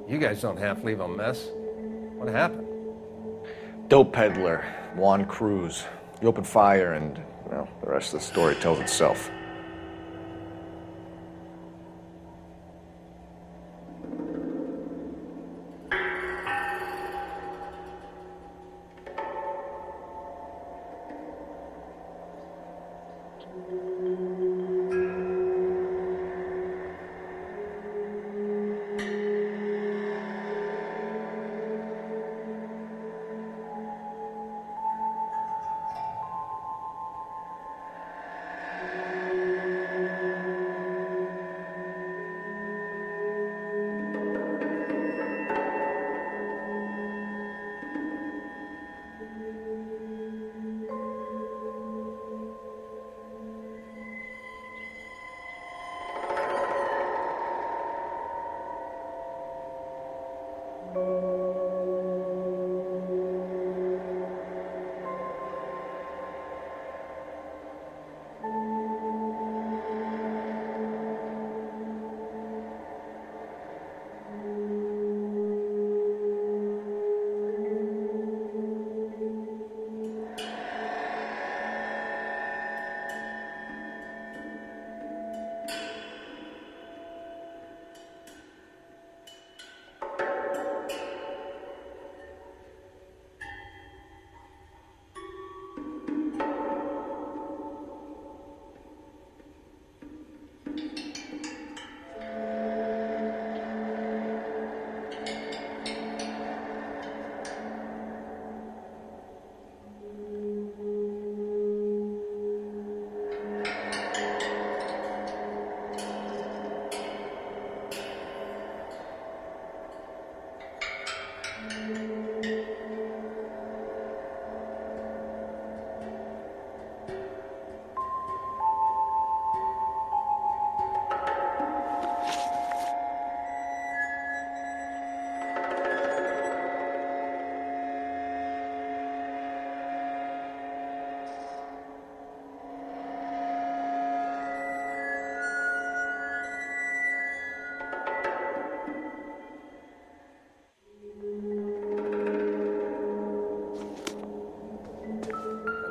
You guys don't half leave a mess. What happened? Dope peddler, Juan Cruz. He opened fire and, well, the rest of the story tells itself.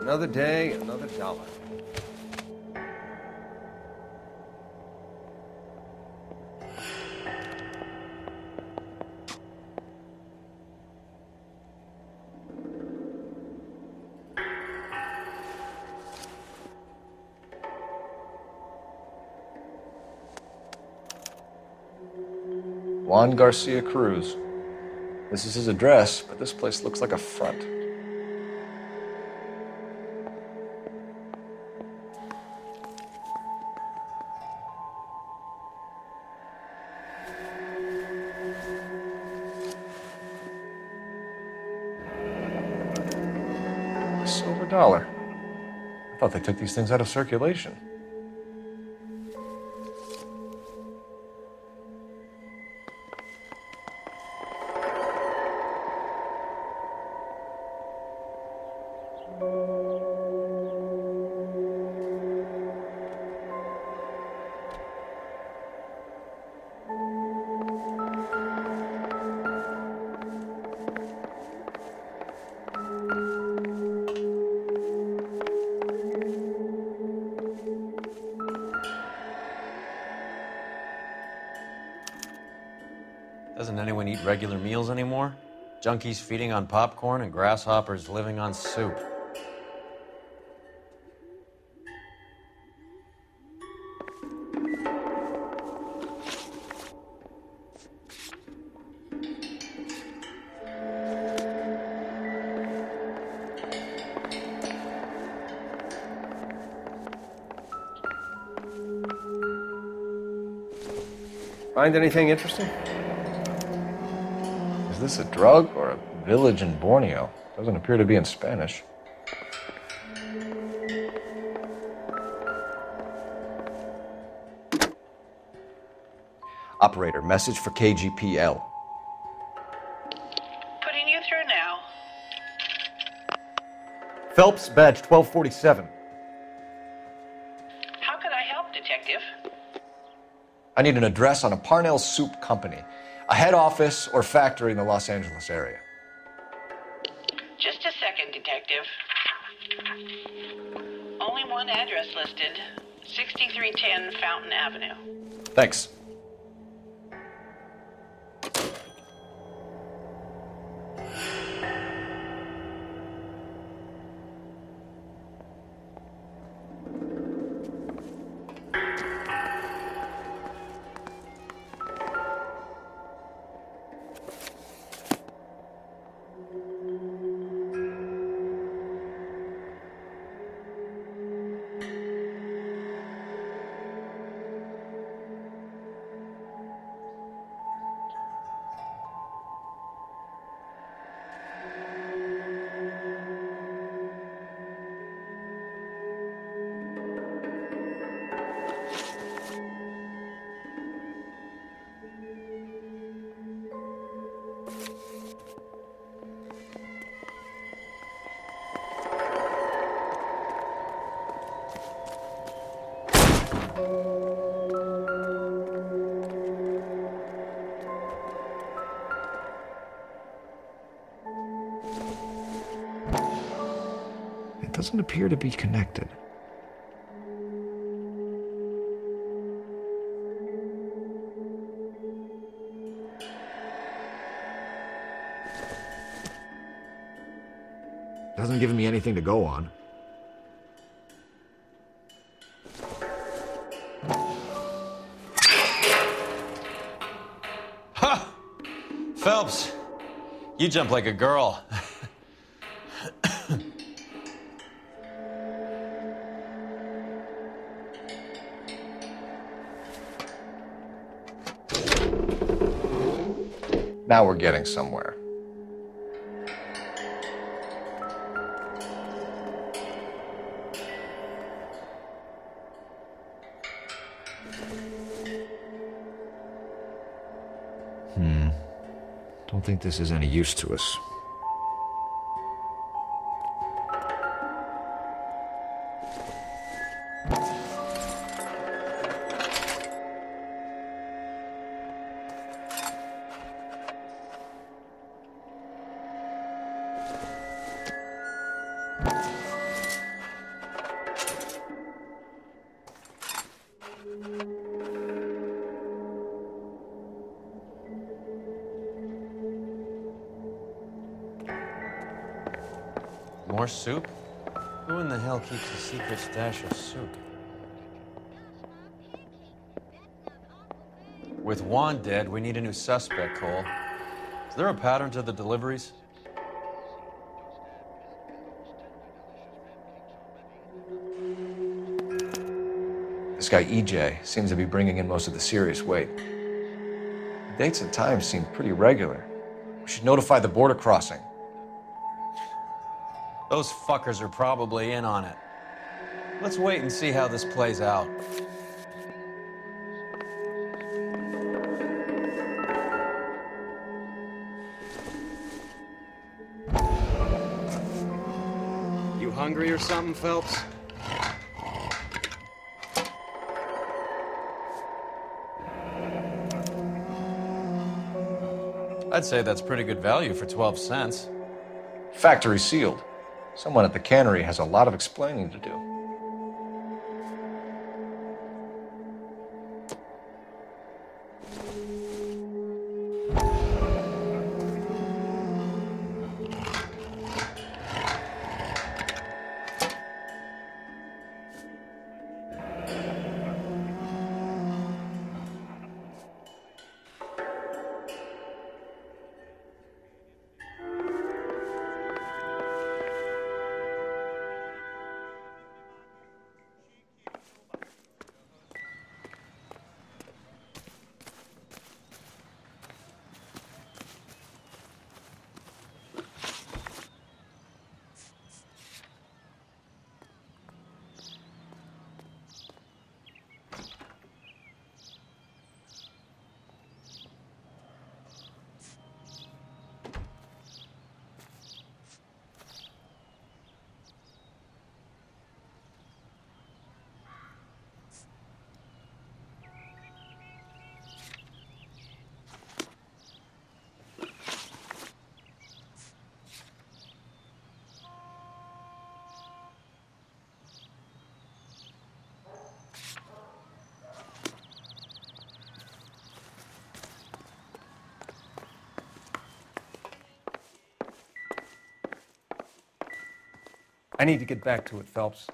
Another day, another dollar. Juan Garcia Cruz. This is his address, but this place looks like a front. A silver dollar. I thought they took these things out of circulation. Doesn't anyone eat regular meals anymore? Junkies feeding on popcorn and grasshoppers living on soup. Find anything interesting? Is this a drug or a village in Borneo? Doesn't appear to be in Spanish. Operator, message for KGPL. Putting you through now. Phelps, badge 1247. How can I help, Detective? I need an address on a Parnell Soup Company. A head office or factory in the Los Angeles area. Just a second, Detective. Only one address listed. 6310 Fountain Avenue. Thanks. It doesn't appear to be connected. Doesn't give me anything to go on. Ha! Phelps, you jump like a girl. Now we're getting somewhere. Don't think this is any use to us. More soup? Who in the hell keeps a secret stash of soup? With Juan dead, we need a new suspect, Cole. Is there a pattern to the deliveries? This guy EJ seems to be bringing in most of the serious weight. The dates and times seem pretty regular. We should notify the border crossing. Those fuckers are probably in on it. Let's wait and see how this plays out. You hungry or something, Phelps? I'd say that's pretty good value for 12 cents. Factory sealed. Someone at the cannery has a lot of explaining to do. I need to get back to it, Phelps.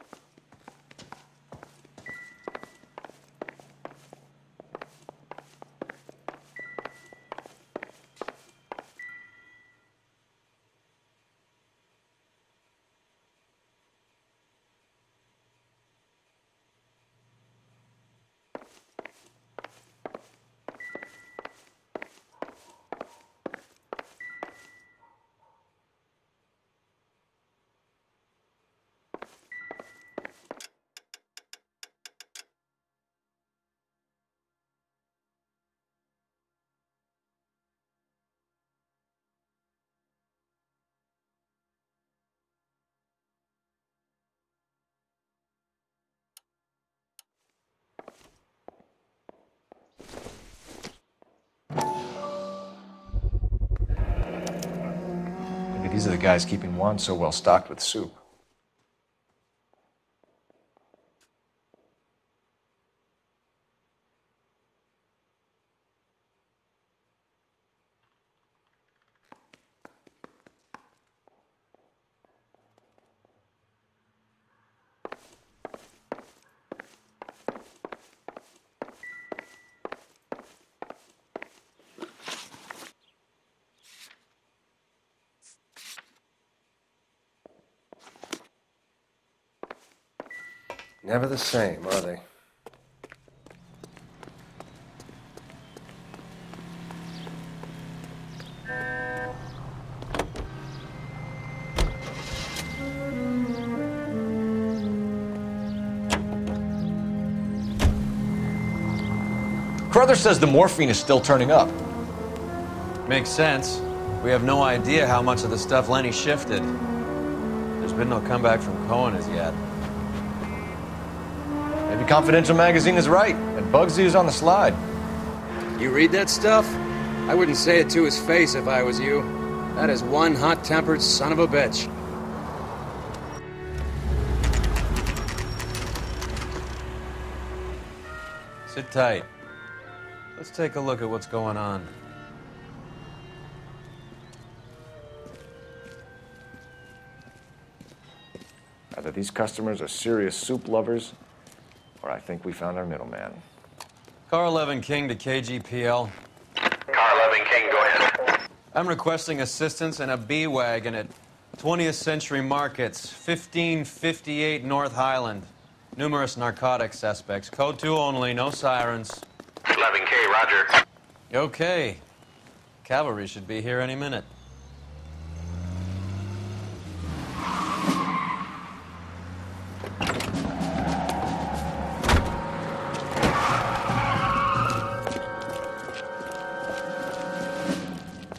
Maybe these are the guys keeping Juan so well stocked with soup. Never the same, are they? Carruthers says the morphine is still turning up. Makes sense. We have no idea how much of the stuff Lenny shifted. There's been no comeback from Cohen as yet. Maybe Confidential Magazine is right, and Bugsy is on the slide. You read that stuff? I wouldn't say it to his face if I was you. That is one hot-tempered son of a bitch. Sit tight. Let's take a look at what's going on. Either these customers are serious soup lovers, or I think we found our middleman. Car 11 King to KGPL. Car 11 King, go ahead. I'm requesting assistance in a B-Wagon at 20th Century Markets, 1558 North Highland. Numerous narcotic suspects. Code 2 only, no sirens. 11K, roger. Okay. Cavalry should be here any minute.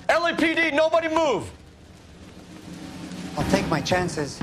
LAPD, nobody move! I'll take my chances.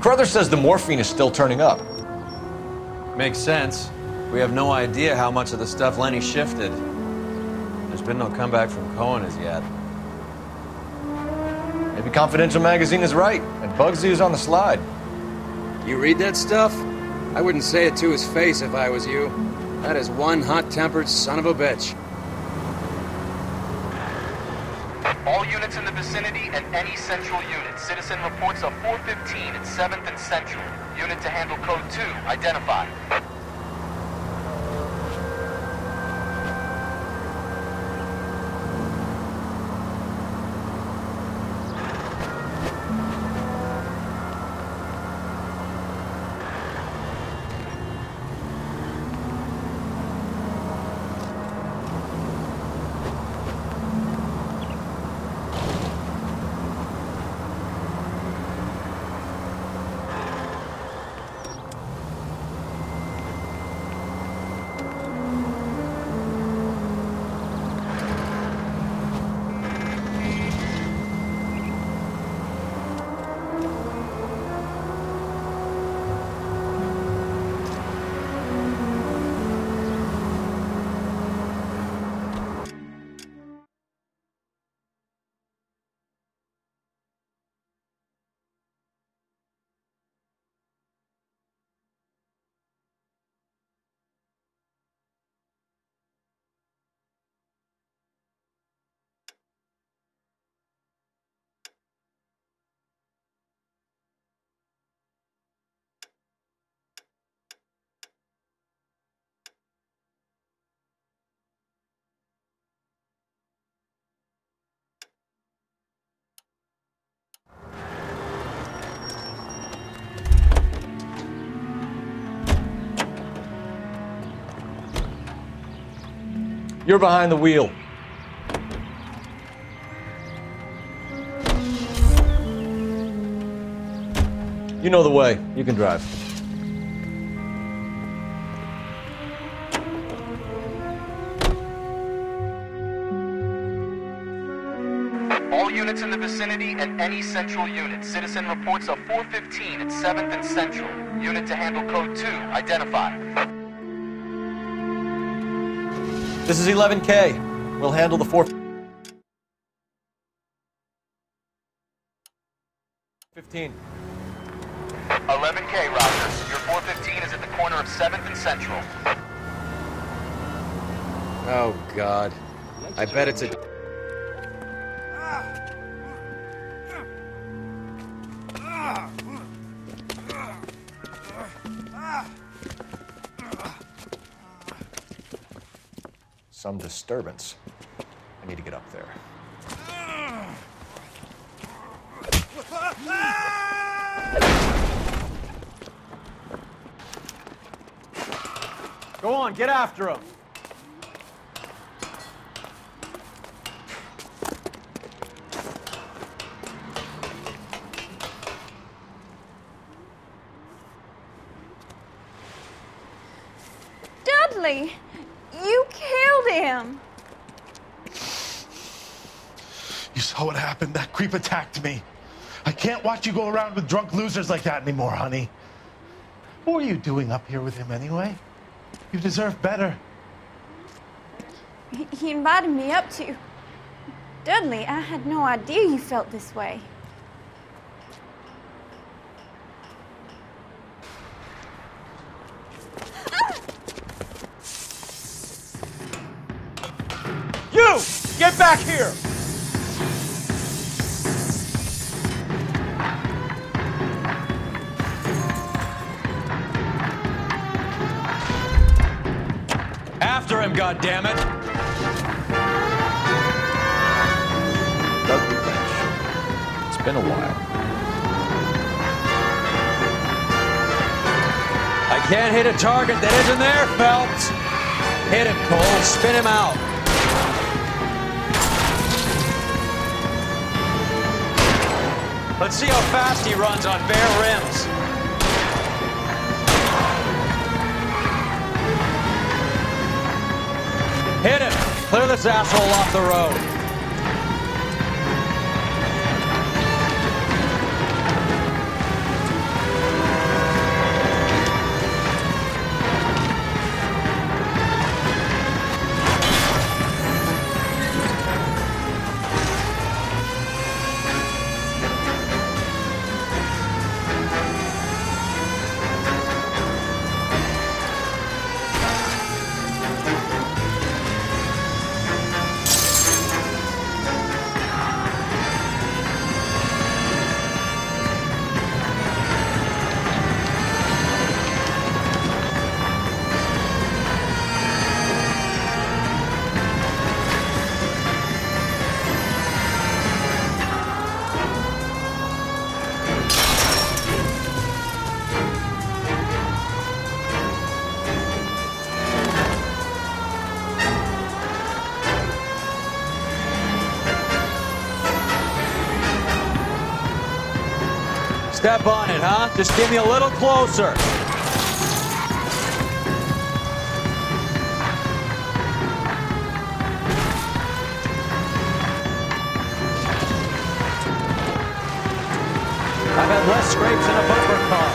Carruthers says the morphine is still turning up. Makes sense. We have no idea how much of the stuff Lenny shifted. There's been no comeback from Cohen as yet. Maybe Confidential Magazine is right, and Bugsy is on the slide. You read that stuff? I wouldn't say it to his face if I was you. That is one hot-tempered son of a bitch. All units in the vicinity and any central unit. Citizen reports of 415 at 7th and Central. Unit to handle code 2, identified. You're behind the wheel. You know the way. You can drive. All units in the vicinity and any central unit. Citizen reports of 415 at 7th and Central. Unit to handle code 2, identified. This is 11K. We'll handle the 415. 11K, Roger. Your 415 is at the corner of 7th and Central. Oh, God. I bet it's a... Some disturbance. I need to get up there. Go on, get after him. Dudley, you killed him. You saw what happened. That creep attacked me. I can't watch you go around with drunk losers like that anymore, honey. What were you doing up here with him anyway? You deserve better. He invited me up to. Dudley, I had no idea you felt this way. You! Get back here! After him, goddammit! Dudley Lynch. It's been a while. I can't hit a target that isn't there, Phelps! Hit him, Cole. Spin him out. Let's see how fast he runs on bare rims. Hit him! Clear this asshole off the road. Step on it, huh? Just give me a little closer. I've had less scrapes in a bumper car.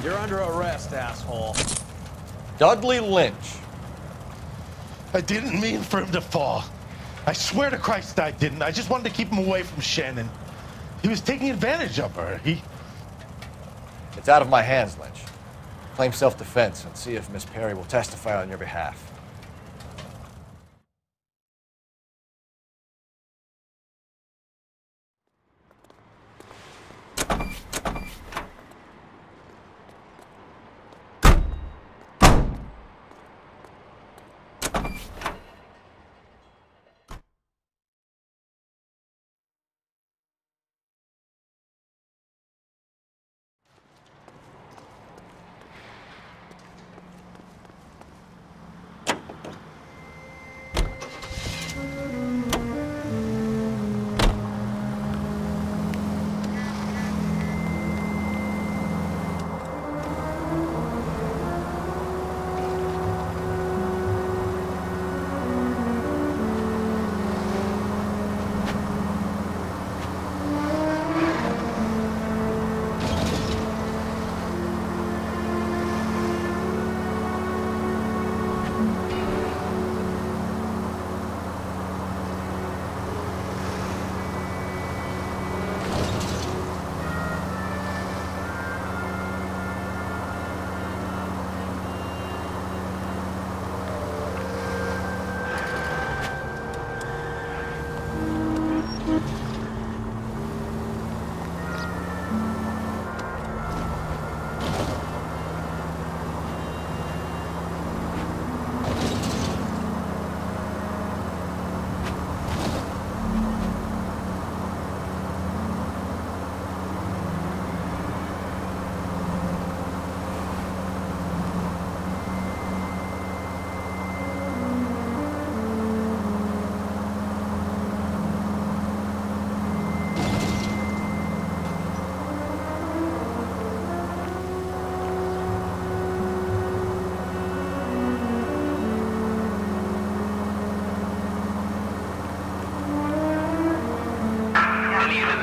You're under arrest, asshole. Dudley Lynch. I didn't mean for him to fall. I swear to Christ I didn't. I just wanted to keep him away from Shannon. He was taking advantage of her. It's out of my hands, Lynch. Claim self-defense and see if Miss Perry will testify on your behalf.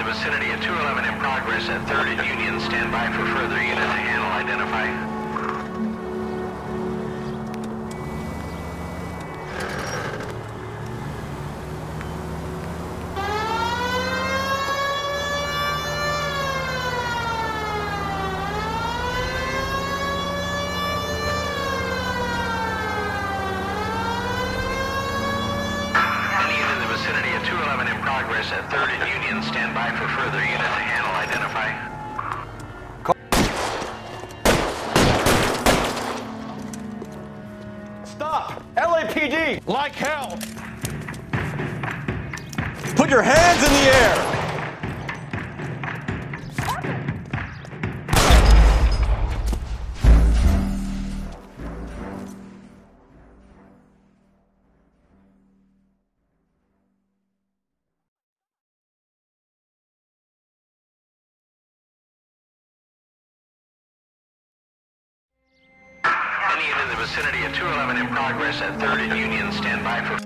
Vicinity of 211 in progress at 3rd and Union. Stand by for further unit to handle. Identify. Progress at 3rd and Union. Stand by for further unit to handle. Identify. Stop! LAPD! Like hell! Put your hands in the air! Any unit in the vicinity of 211 in progress at 3rd and Union. Stand by for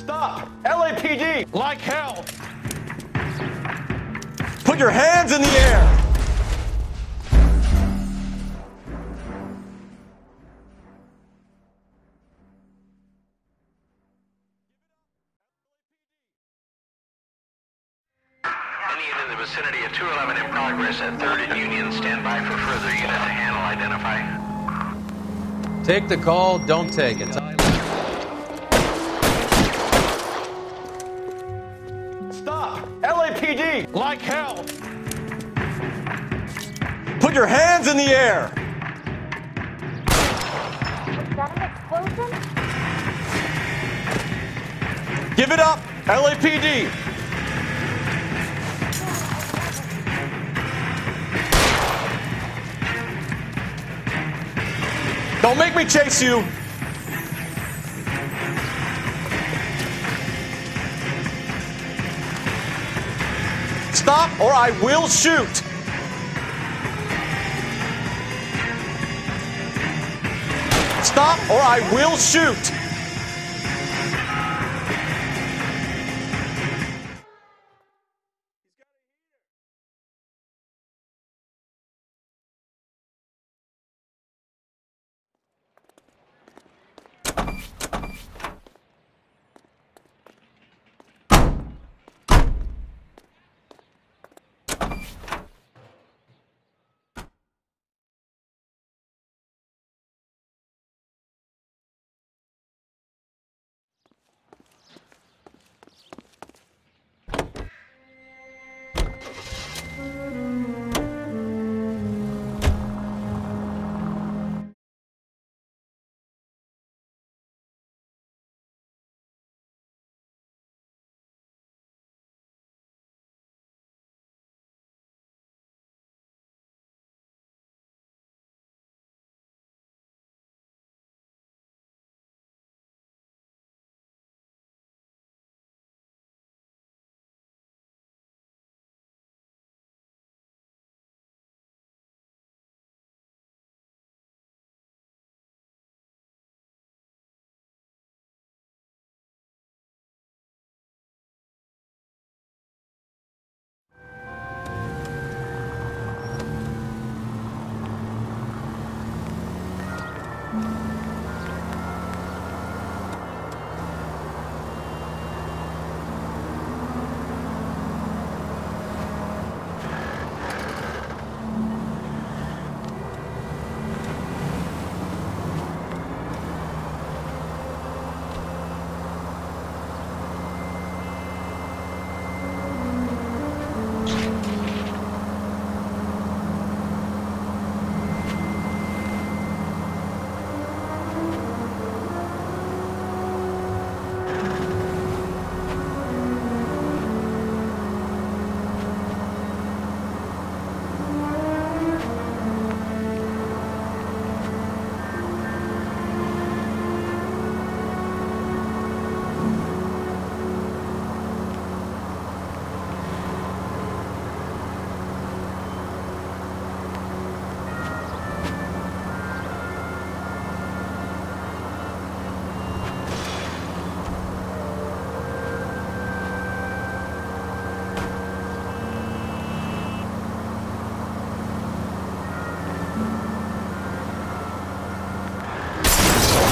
Stop! LAPD! Like hell! Put your hands in the air! Any unit in the vicinity of 211 in progress at 3rd and Union. Stand by for further unit to handle. Identify. Take the call, don't take it. Stop! LAPD! Like hell! Put your hands in the air! Was that an explosion? Give it up! LAPD! Don't make me chase you! Stop or I will shoot! Stop or I will shoot!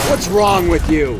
What's wrong with you?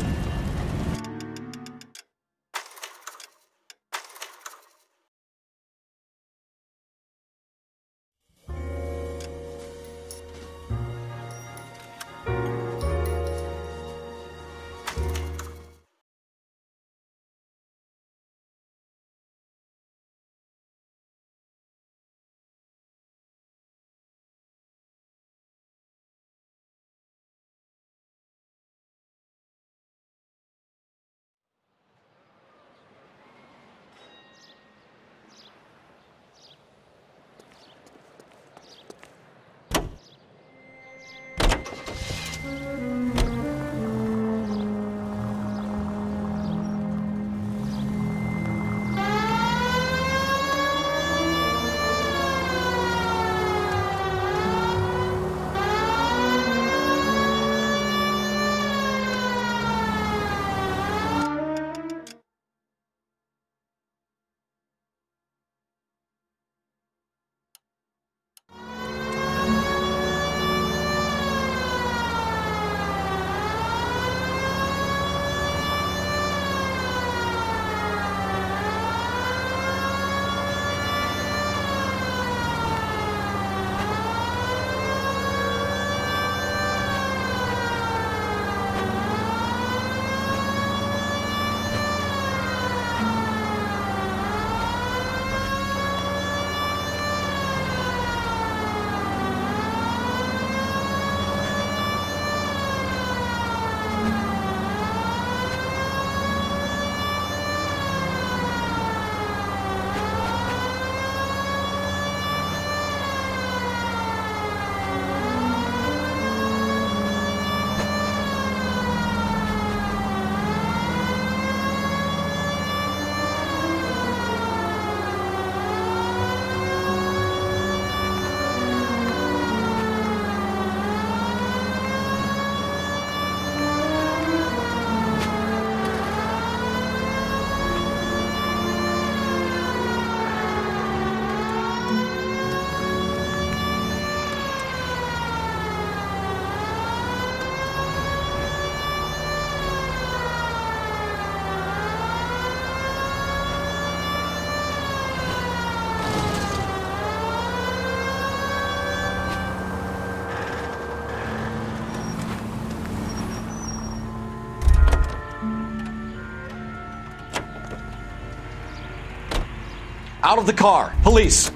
Out of the car. Police.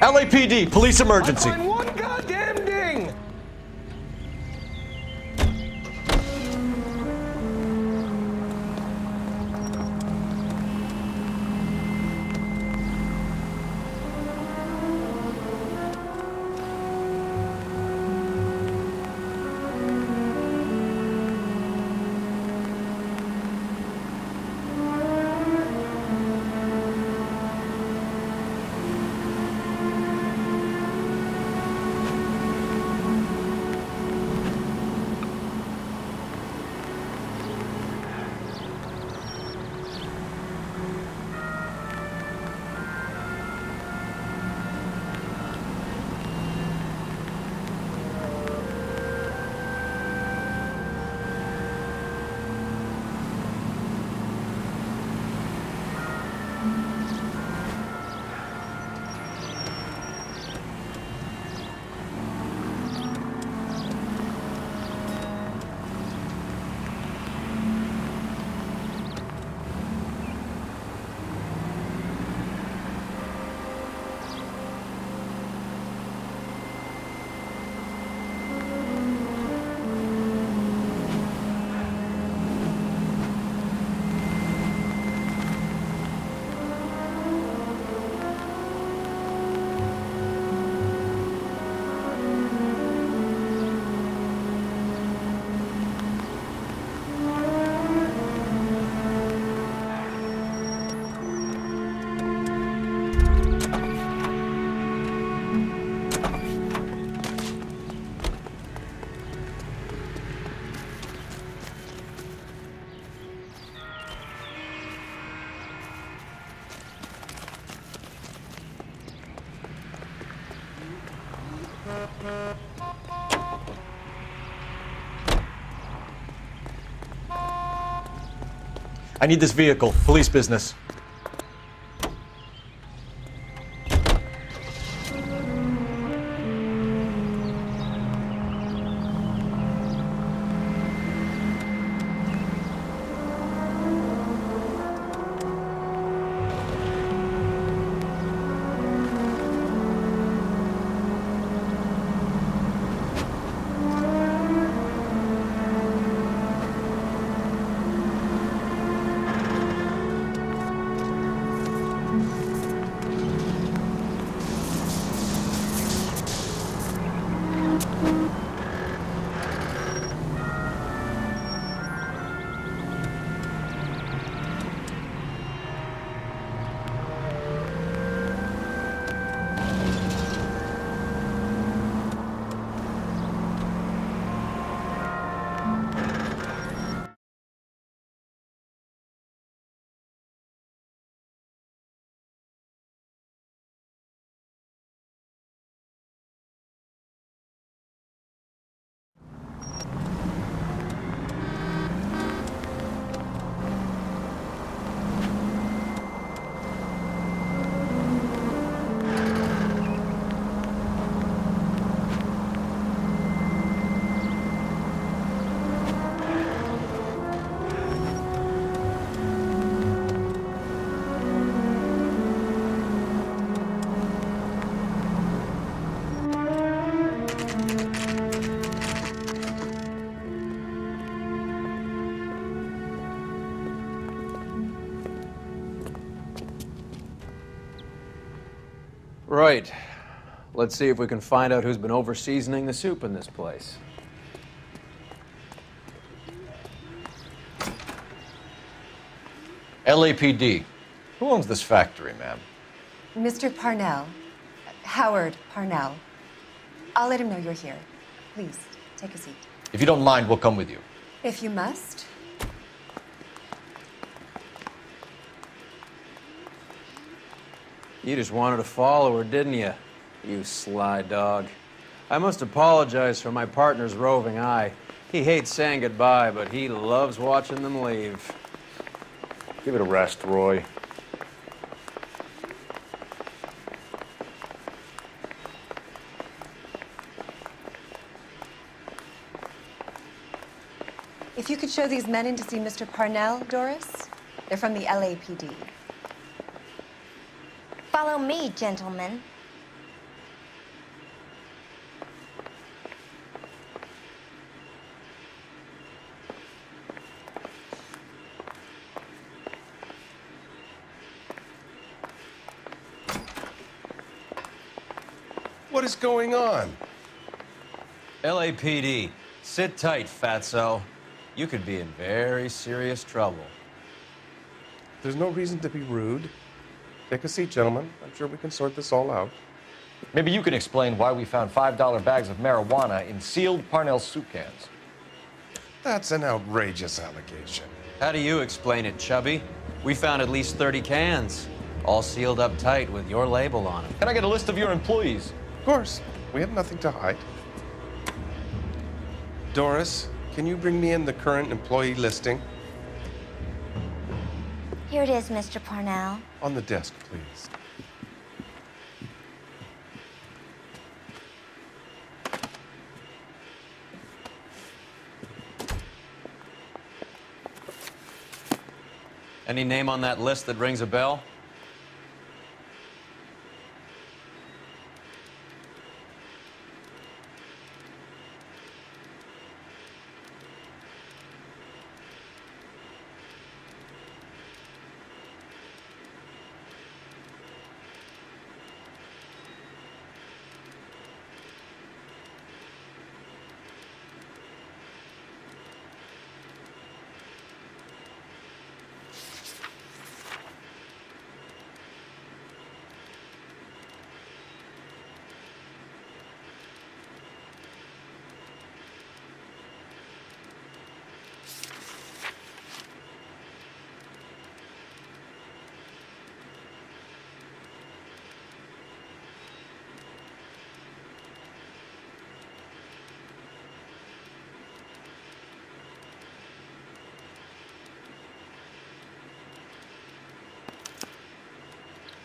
LAPD, police emergency. I find one goddamn ding! I need this vehicle. Police business. Right. Let's see if we can find out who's been over-seasoning the soup in this place. LAPD. Who owns this factory, ma'am? Mr. Parnell. Howard Parnell. I'll let him know you're here. Please, take a seat. If you don't mind, we'll come with you. If you must. You just wanted to follow her, didn't you? You sly dog. I must apologize for my partner's roving eye. He hates saying goodbye, but he loves watching them leave. Give it a rest, Roy. If you could show these men in to see Mr. Parnell, Doris. They're from the LAPD. Follow me, gentlemen. What is going on? LAPD, sit tight, fatso. You could be in very serious trouble. There's no reason to be rude. Take a seat, gentlemen. I'm sure we can sort this all out. Maybe you can explain why we found $5 bags of marijuana in sealed Parnell soup cans. That's an outrageous allegation. How do you explain it, Chubby? We found at least 30 cans, all sealed up tight with your label on them. Can I get a list of your employees? Of course. We have nothing to hide. Doris, can you bring me in the current employee listing? Here it is, Mr. Parnell. On the desk, please. Any name on that list that rings a bell?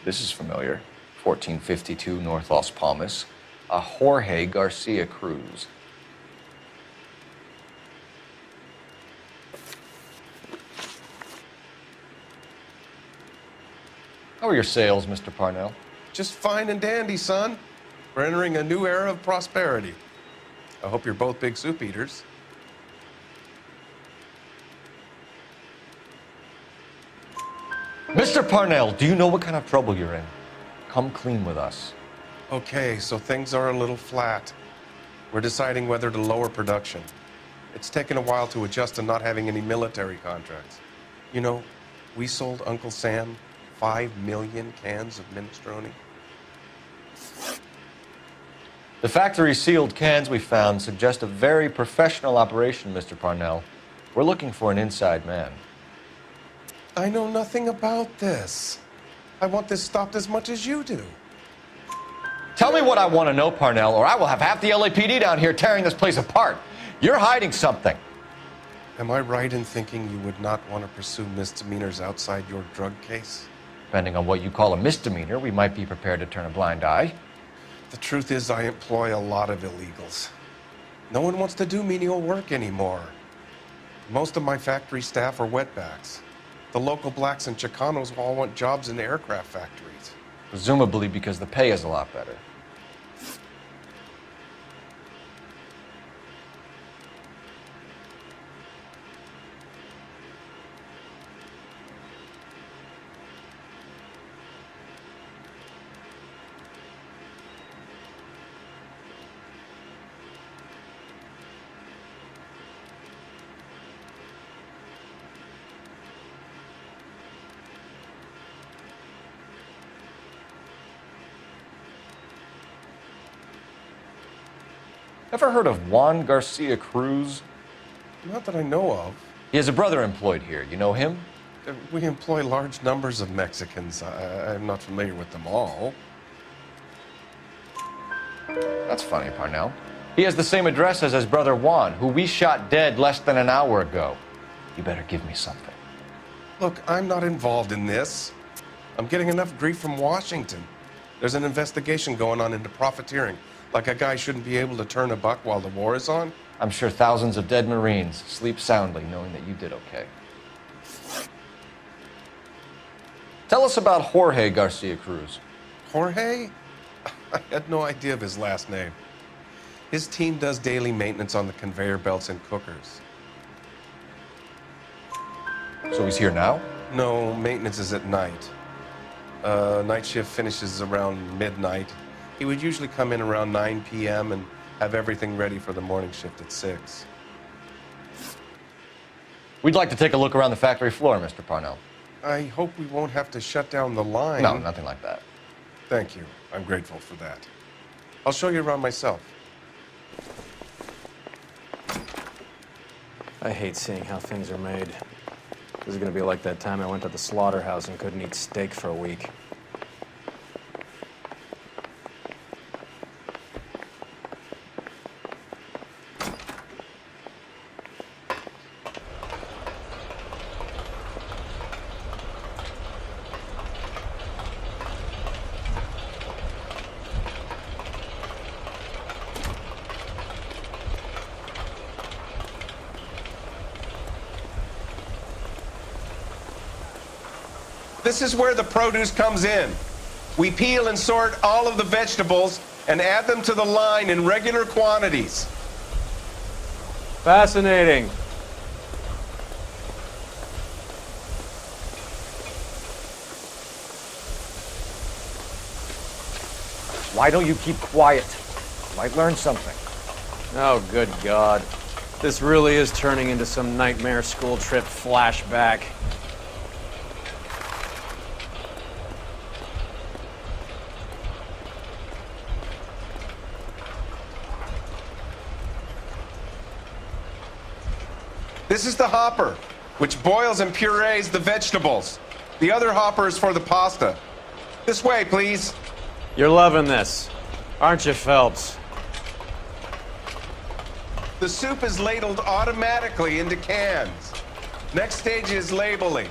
This is familiar. 1452 North Las Palmas. A Jorge Garcia Cruz. How are your sales, Mr. Parnell? Just fine and dandy, son. We're entering a new era of prosperity. I hope you're both big soup eaters. Mr. Parnell, do you know what kind of trouble you're in? Come clean with us. Okay, so things are a little flat. We're deciding whether to lower production. It's taken a while to adjust to not having any military contracts. You know, we sold Uncle Sam 5 million cans of minestrone. The factory sealed cans we found suggest a very professional operation, Mr. Parnell. We're looking for an inside man. I know nothing about this. I want this stopped as much as you do. Tell me what I want to know, Parnell, or I will have half the LAPD down here tearing this place apart. You're hiding something. Am I right in thinking you would not want to pursue misdemeanors outside your drug case? Depending on what you call a misdemeanor, we might be prepared to turn a blind eye. The truth is, I employ a lot of illegals. No one wants to do menial work anymore. Most of my factory staff are wetbacks. The local blacks and Chicanos all want jobs in aircraft factories. Presumably because the pay is a lot better. Ever heard of Juan Garcia Cruz? Not that I know of. He has a brother employed here. You know him? We employ large numbers of Mexicans. I'm not familiar with them all. That's funny, Parnell. He has the same address as his brother Juan, who we shot dead less than an hour ago. You better give me something. Look, I'm not involved in this. I'm getting enough grief from Washington. There's an investigation going on into profiteering. Like a guy shouldn't be able to turn a buck while the war is on. I'm sure thousands of dead Marines sleep soundly knowing that you did okay. Tell us about Jorge Garcia Cruz. Jorge? I had no idea of his last name. His team does daily maintenance on the conveyor belts and cookers. So he's here now? No, maintenance is at night. Night shift finishes around midnight. He would usually come in around 9 p.m. and have everything ready for the morning shift at 6. We'd like to take a look around the factory floor, Mr. Parnell. I hope we won't have to shut down the line. No, nothing like that. Thank you. I'm grateful for that. I'll show you around myself. I hate seeing how things are made. This is gonna be like that time I went to the slaughterhouse and couldn't eat steak for a week. This is where the produce comes in. We peel and sort all of the vegetables and add them to the line in regular quantities. Fascinating. Why don't you keep quiet? Might learn something. Oh, good God. This really is turning into some nightmare school trip flashback. This is the hopper, which boils and purees the vegetables. The other hopper is for the pasta. This way, please. You're loving this, aren't you, Phelps? The soup is ladled automatically into cans. Next stage is labeling.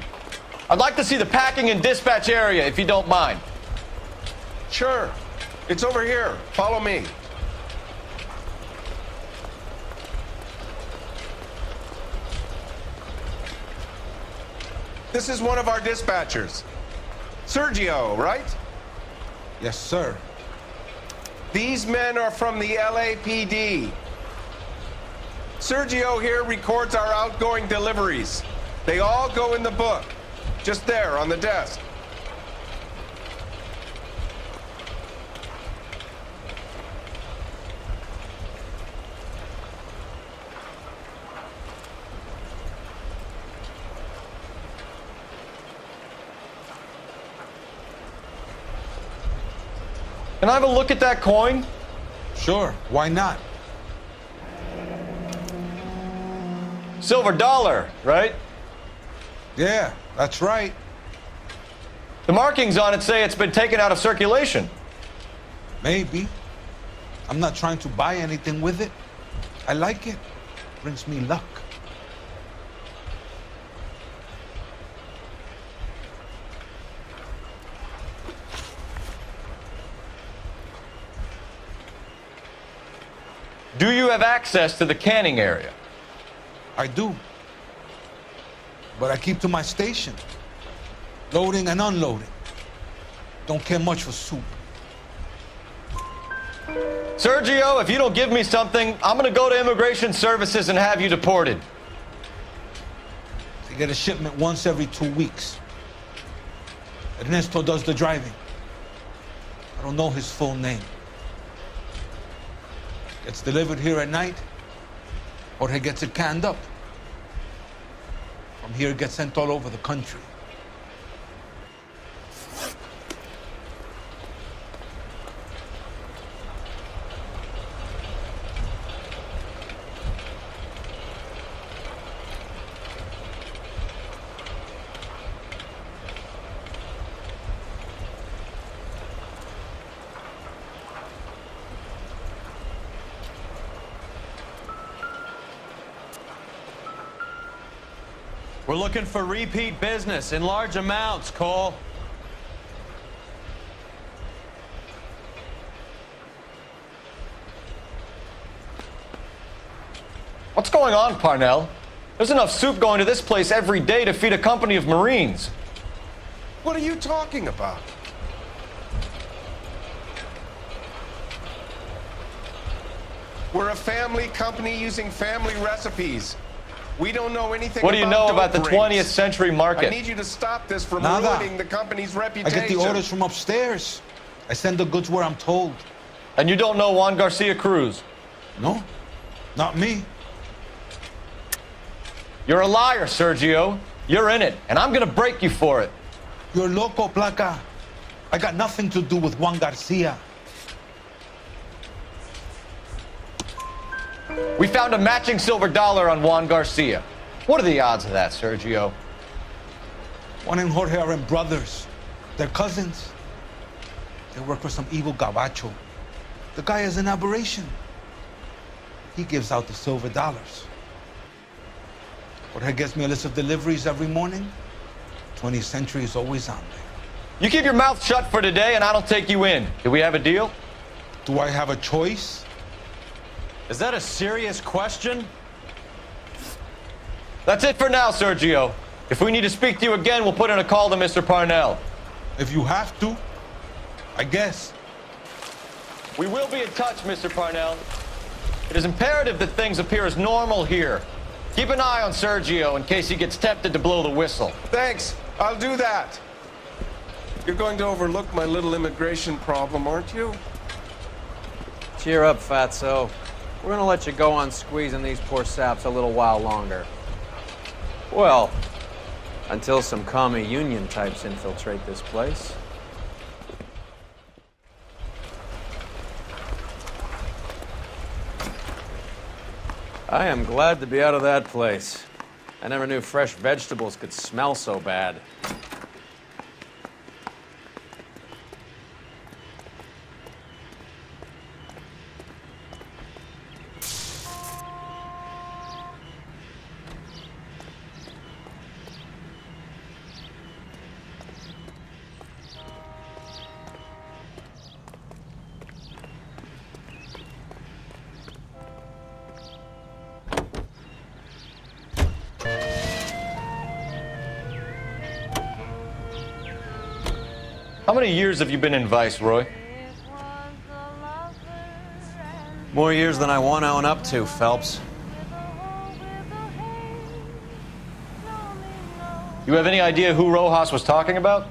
I'd like to see the packing and dispatch area, if you don't mind. Sure. It's over here. Follow me. This is one of our dispatchers. Sergio, right? Yes, sir. These men are from the LAPD. Sergio here records our outgoing deliveries. They all go in the book, just there on the desk. Can I have a look at that coin? Sure, why not? Silver dollar, right? Yeah, that's right. The markings on it say it's been taken out of circulation. Maybe. I'm not trying to buy anything with it. I like it. Brings me luck. Do you have access to the canning area? I do. But I keep to my station. Loading and unloading. Don't care much for soup. Sergio, if you don't give me something, I'm gonna go to Immigration Services and have you deported. They get a shipment once every 2 weeks. Ernesto does the driving. I don't know his full name. Gets delivered here at night, or he gets it canned up. From here, it gets sent all over the country. We're looking for repeat business in large amounts, Cole. What's going on, Parnell? There's enough soup going to this place every day to feed a company of Marines. What are you talking about? We're a family company using family recipes. We don't know anything What do you know about the dope 20th rings. century market? I need you to stop this from Nada. ruining the company's reputation. I get the orders from upstairs. I send the goods where I'm told. And you don't know Juan Garcia Cruz? No, not me. You're a liar, Sergio. You're in it, and I'm gonna break you for it. You're loco, Placa. I got nothing to do with Juan Garcia. We found a matching silver dollar on Juan Garcia. What are the odds of that, Sergio? Juan and Jorge are brothers. They're cousins. They work for some evil gabacho. The guy is an aberration. He gives out the silver dollars. Jorge gets me a list of deliveries every morning. 20th Century is always on there. You keep your mouth shut for today, and I don't take you in. Do we have a deal? Do I have a choice? Is that a serious question? That's it for now, Sergio. If we need to speak to you again, we'll put in a call to Mr. Parnell. If you have to, I guess. We will be in touch, Mr. Parnell. It is imperative that things appear as normal here. Keep an eye on Sergio in case he gets tempted to blow the whistle. Thanks. I'll do that. You're going to overlook my little immigration problem, aren't you? Cheer up, fatso. We're gonna let you go on squeezing these poor saps a little while longer. Well, until some commie union types infiltrate this place. I am glad to be out of that place. I never knew fresh vegetables could smell so bad. How many years have you been in Vice, Roy? More years than I want to own up to, Phelps. You have any idea who Rojas was talking about?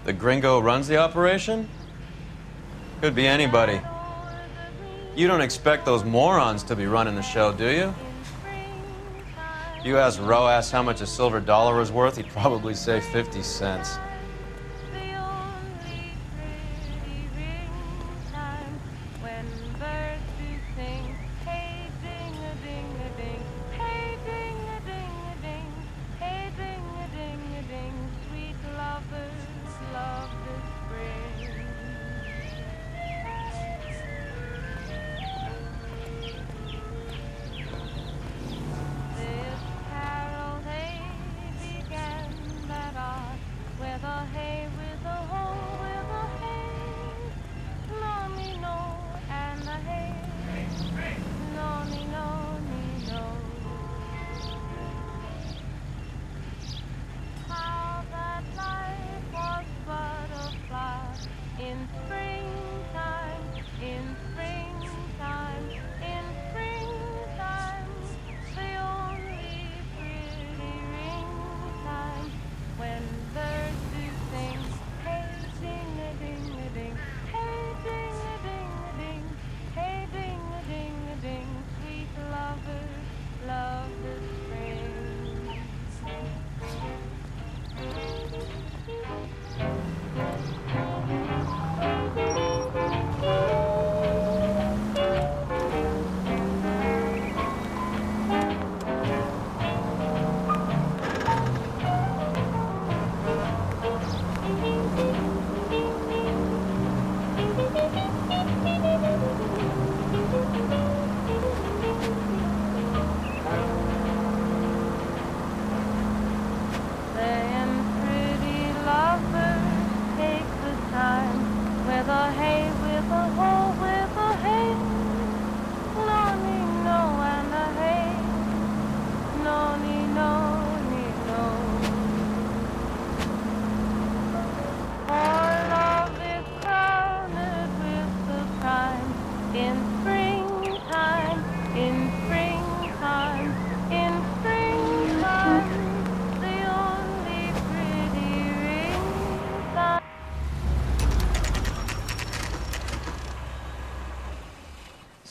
The gringo runs the operation? Could be anybody. You don't expect those morons to be running the show, do you? You asked Rojas how much a silver dollar was worth, he'd probably say 50 cents. With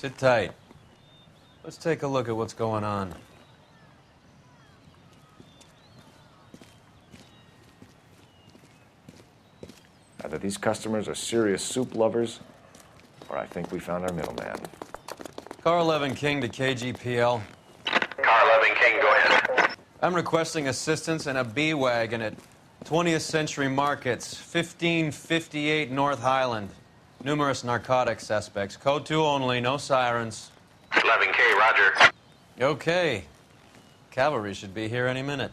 Sit tight. Let's take a look at what's going on. Either these customers are serious soup lovers, or I think we found our middleman. Car 11 King to KGPL. Car 11 King, go ahead. I'm requesting assistance in a B-Wagon at 20th Century Markets, 1558 North Highland. Numerous narcotic suspects. Code 2 only, no sirens. 11K, roger. Okay. Cavalry should be here any minute.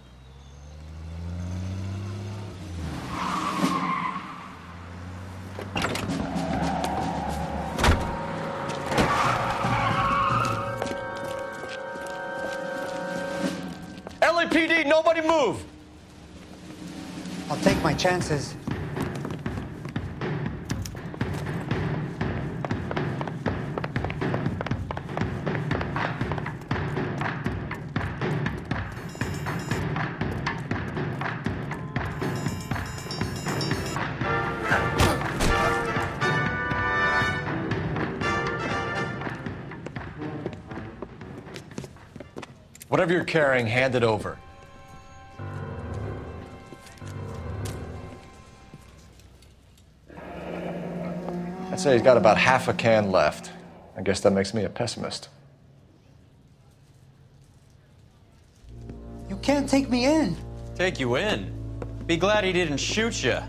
LAPD, nobody move! I'll take my chances. Whatever you're carrying, hand it over. I'd say he's got about half a can left. I guess that makes me a pessimist. You can't take me in. Take you in? Be glad he didn't shoot you.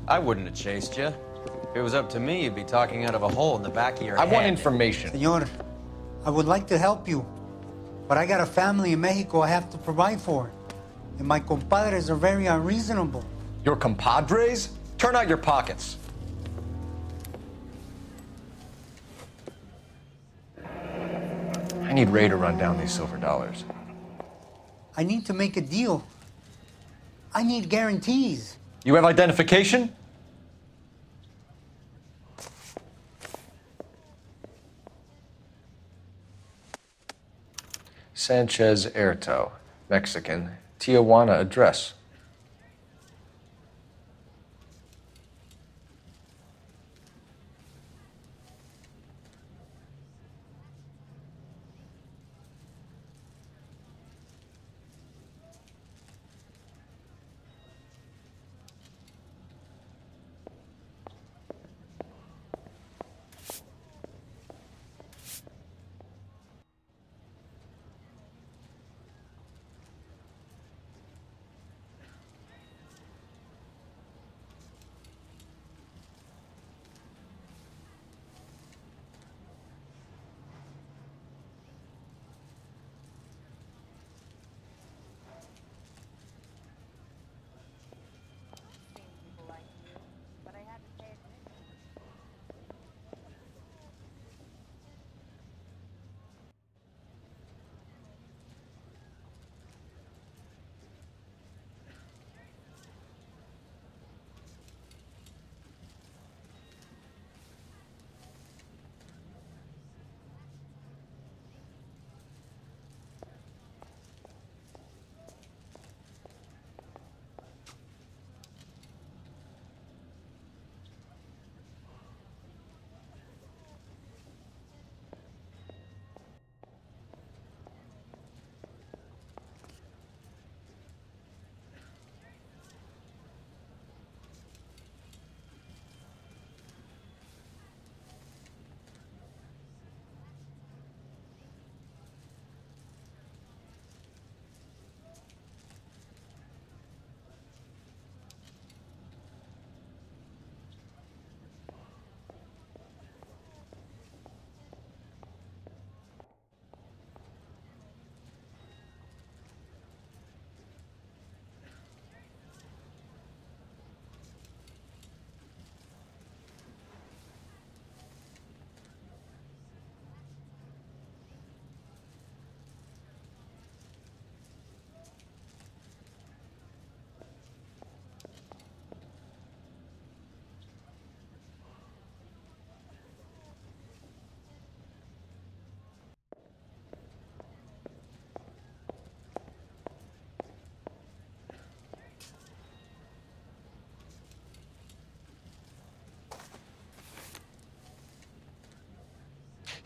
I wouldn't have chased you. If it was up to me, you'd be talking out of a hole in the back of your head. I want information. Senor, I would like to help you, but I got a family in Mexico I have to provide for. And my compadres are very unreasonable. Your compadres? Turn out your pockets. I need Ray to run down these silver dollars. I need to make a deal. I need guarantees. You have identification? Sanchez Erto, Mexican, Tijuana address.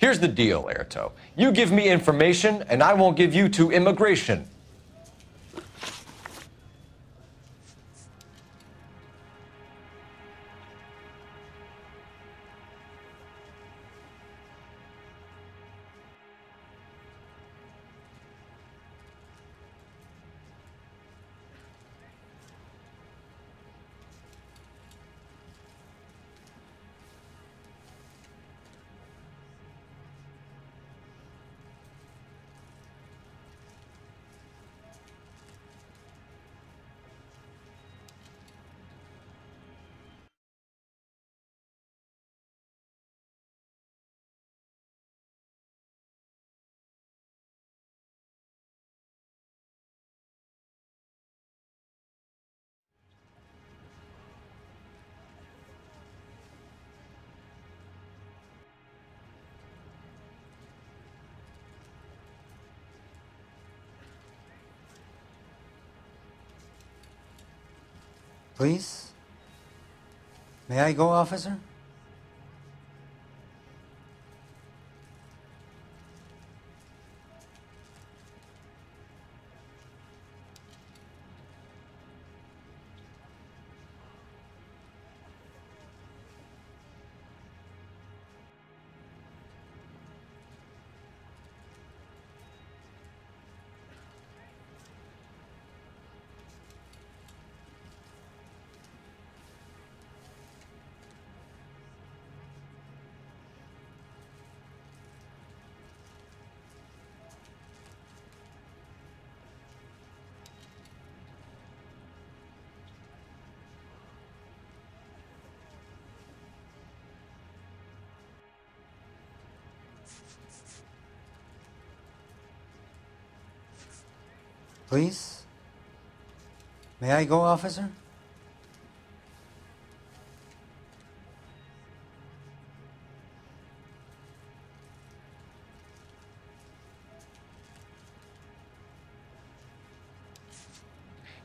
Here's the deal, Airto. You give me information, and I won't give you to immigration. Please? May I go, officer? Please? May I go, officer?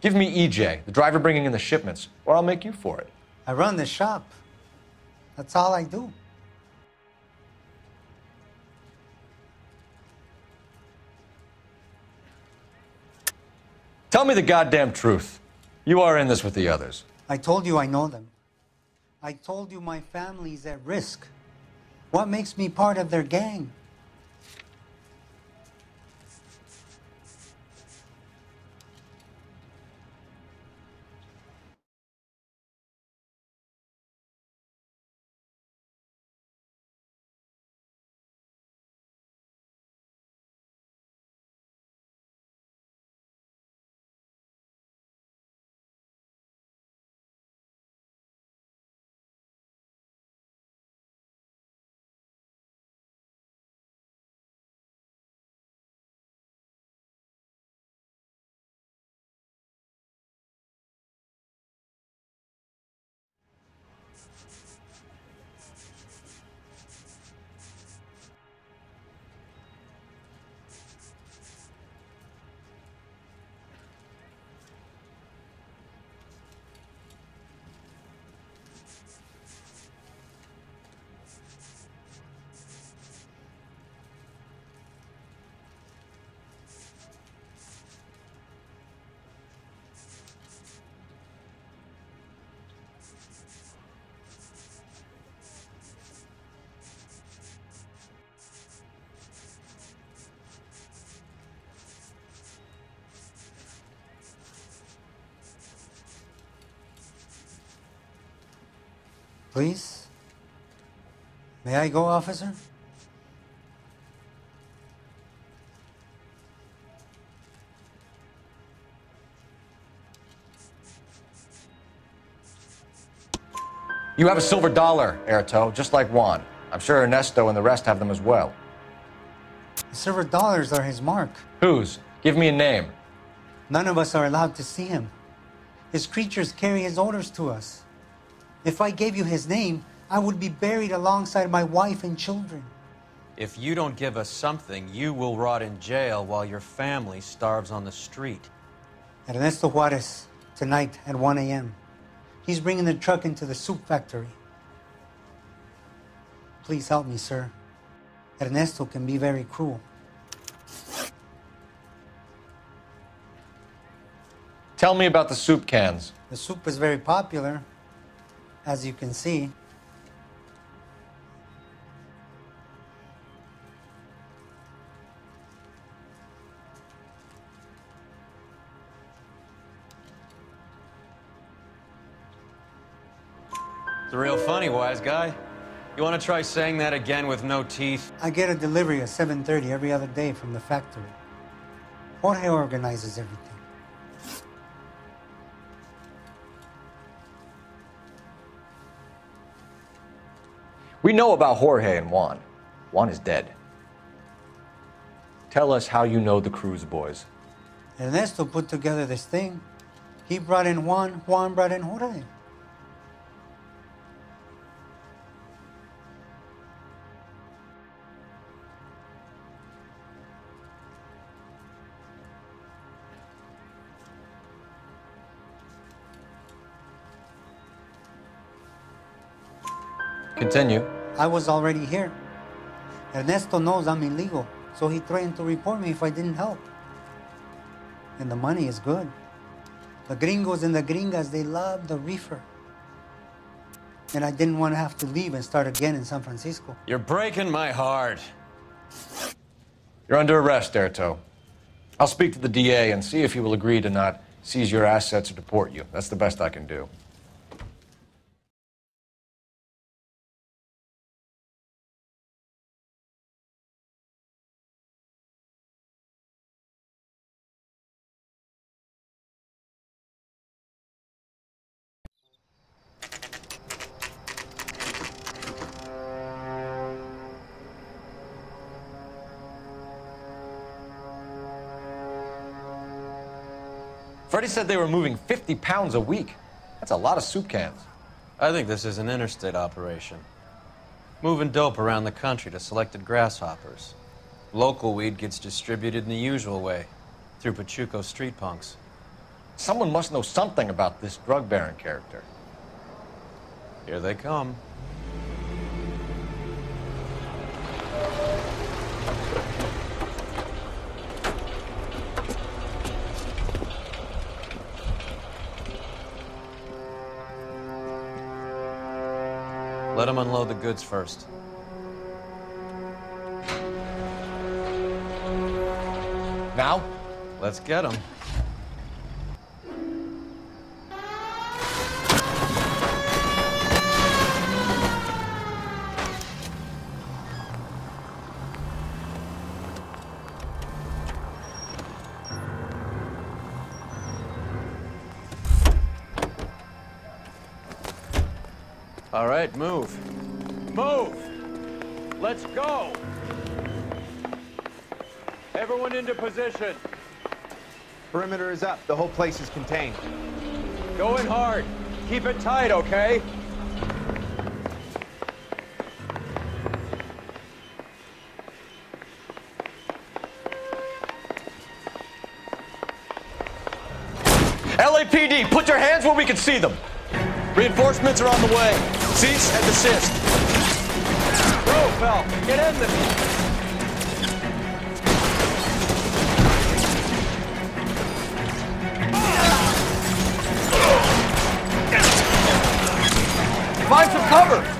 Give me EJ, the driver bringing in the shipments, or I'll make you for it. I run the shop. That's all I do. Tell me the goddamn truth. You are in this with the others. I told you I know them. I told you my family's at risk. What makes me part of their gang? Please? May I go, officer? You have a silver dollar, Airto, just like Juan. I'm sure Ernesto and the rest have them as well. The silver dollars are his mark. Whose? Give me a name. None of us are allowed to see him. His creatures carry his orders to us. If I gave you his name, I would be buried alongside my wife and children. If you don't give us something, you will rot in jail while your family starves on the street. Ernesto Juarez, tonight at 1 a.m. He's bringing the truck into the soup factory. Please help me, sir. Ernesto can be very cruel. Tell me about the soup cans. The soup is very popular, as you can see. It's real funny, wise guy. You want to try saying that again with no teeth? I get a delivery at 7:30 every other day from the factory. Jorge organizes everything. We know about Jorge and Juan. Juan is dead. Tell us how you know the Cruz boys. Ernesto put together this thing. He brought in Juan, Juan brought in Jorge. Continue. I was already here. Ernesto knows I'm illegal, so he threatened to report me if I didn't help. And the money is good. The gringos and the gringas, they love the reefer. And I didn't want to have to leave and start again in San Francisco. You're breaking my heart. You're under arrest, Erto. I'll speak to the DA and see if he will agree to not seize your assets or deport you. That's the best I can do. Freddie said they were moving 50 pounds a week. That's a lot of soup cans. I think this is an interstate operation. Moving dope around the country to selected grasshoppers. Local weed gets distributed in the usual way, through Pachuco street punks. Someone must know something about this drug baron character. Here they come. Let them unload the goods first. Now? Let's get them. All right, move. Move! Let's go! Everyone into position. Perimeter is up. The whole place is contained. Go in hard. Keep it tight, okay? LAPD, put your hands where we can see them. Reinforcements are on the way. Cease and desist. Go, Fel. Get in there. Find some cover.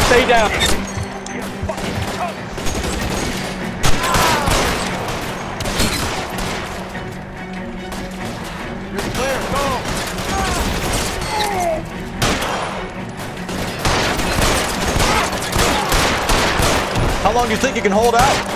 Stay down. You're clear. Go. How long do you think you can hold out?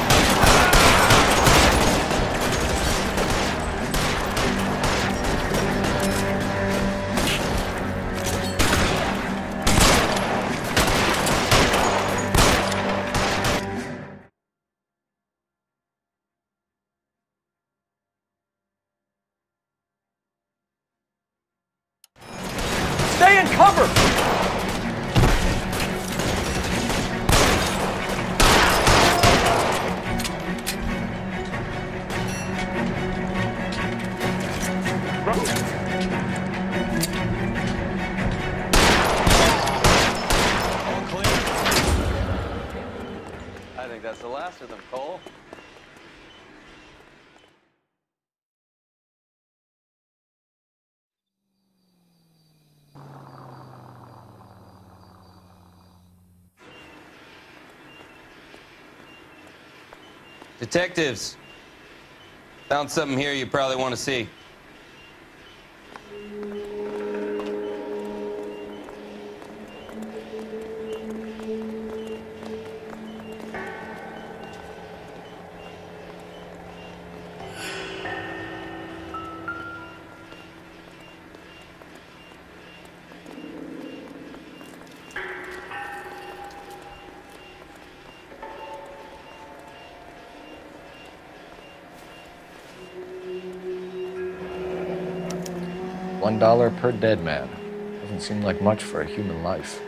Stay in cover! that's the last of them, Cole. Detectives, found something here you probably want to see. $1 per dead man. Doesn't seem like much for a human life.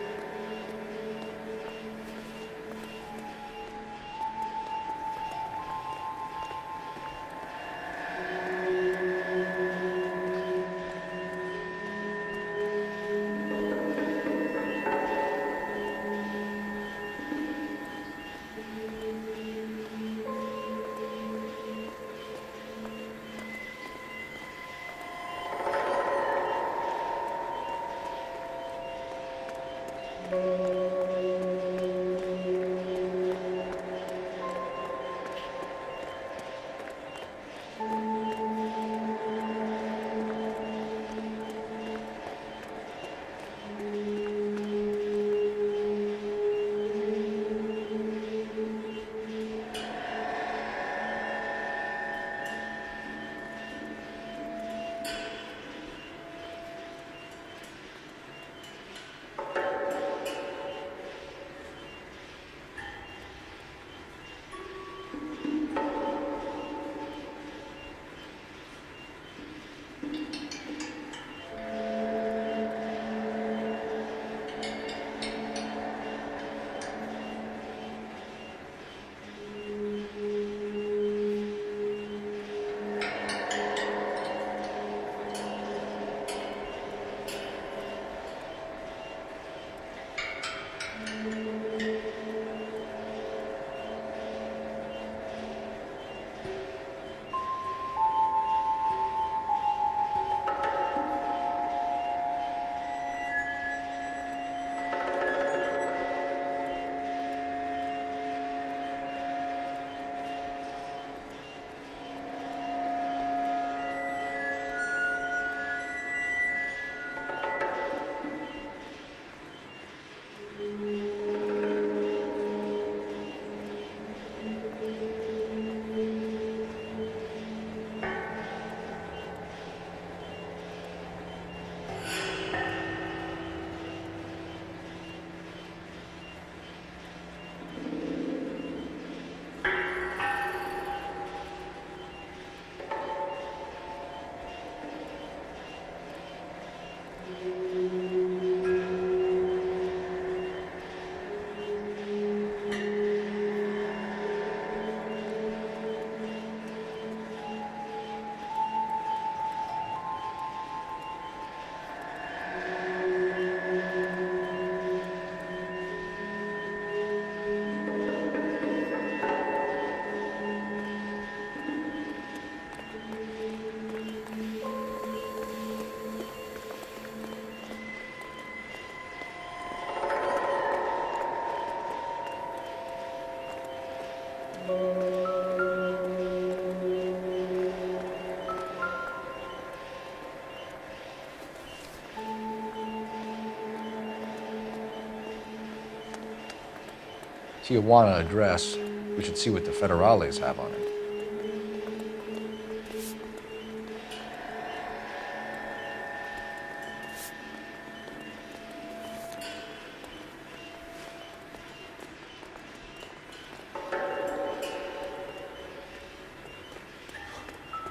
Tijuana address. We should see what the federales have on it.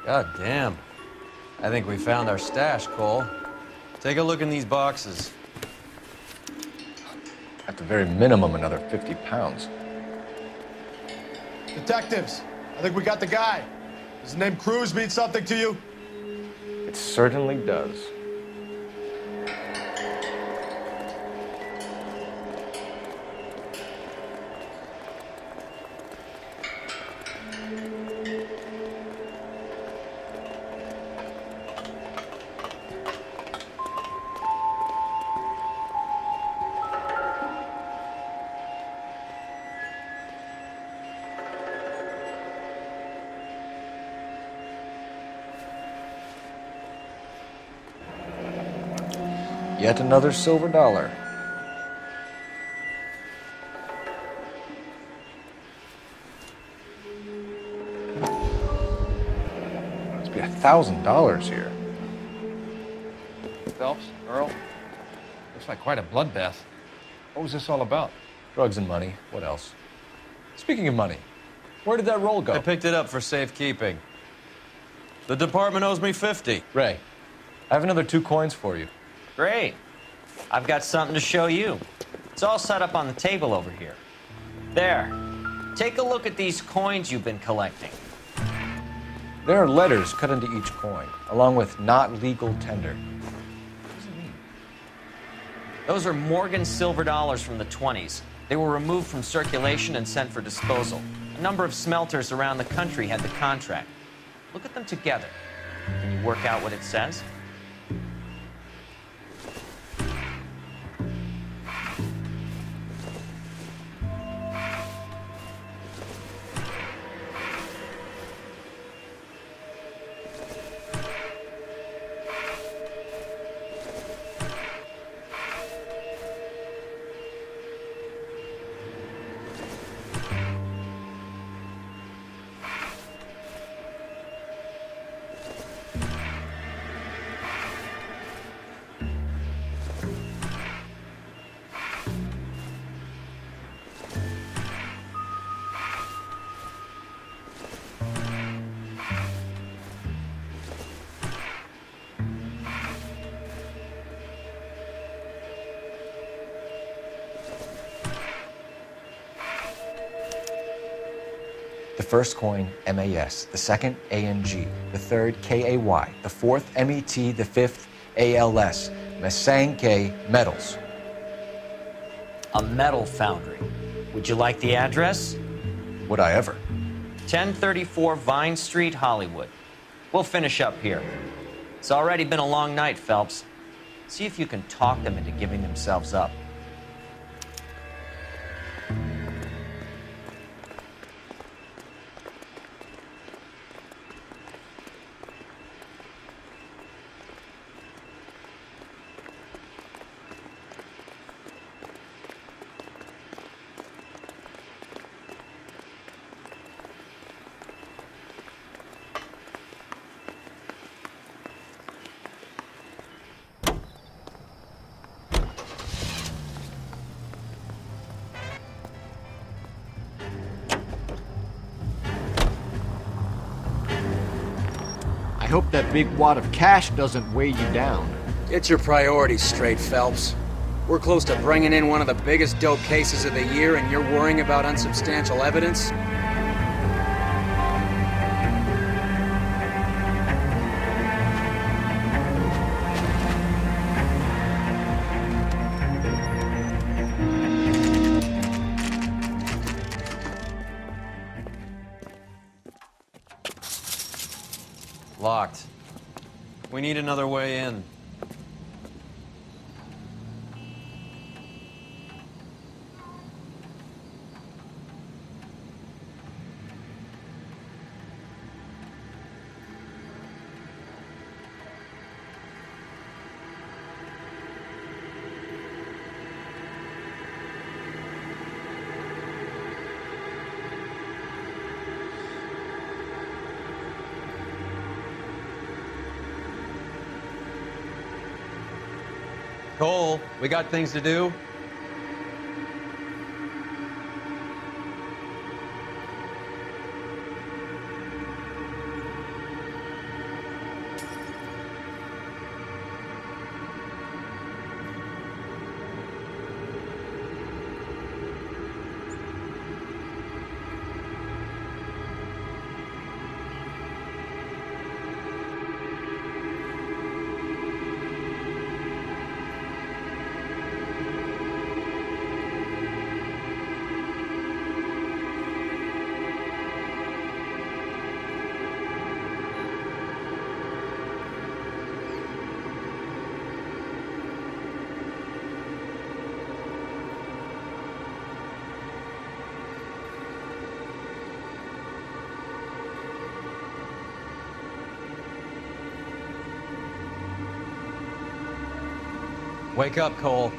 God damn. I think we found our stash, Cole. Take a look in these boxes. At the very minimum, another 50 pounds. Detectives, I think we got the guy. Does the name Cruz mean something to you? It certainly does. Yet another silver dollar. Must be $1,000 here. Phelps, Earl, looks like quite a bloodbath. What was this all about? Drugs and money. What else? Speaking of money, where did that roll go? I picked it up for safekeeping. The department owes me 50. Ray, I have another 2 coins for you. Great. I've got something to show you. It's all set up on the table over here. There. Take a look at these coins you've been collecting. There are letters cut into each coin, along with not legal tender. Those are Morgan silver dollars from the 20s. They were removed from circulation and sent for disposal. A number of smelters around the country had the contract. Look at them together. Can you work out what it says? The first coin, MAS. The second, ANG. The third, KAY. The fourth, MET. The fifth, ALS. Masanke Metals. A metal foundry. Would you like the address? Would I ever? 1034 Vine Street, Hollywood. We'll finish up here. It's already been a long night, Phelps. See if you can talk them into giving themselves up. I hope that big wad of cash doesn't weigh you down. Get your priorities straight, Phelps. We're close to bringing in one of the biggest dope cases of the year, and you're worrying about unsubstantial evidence? Locked. We need another way in. Cole, we got things to do. Wake up, Cole.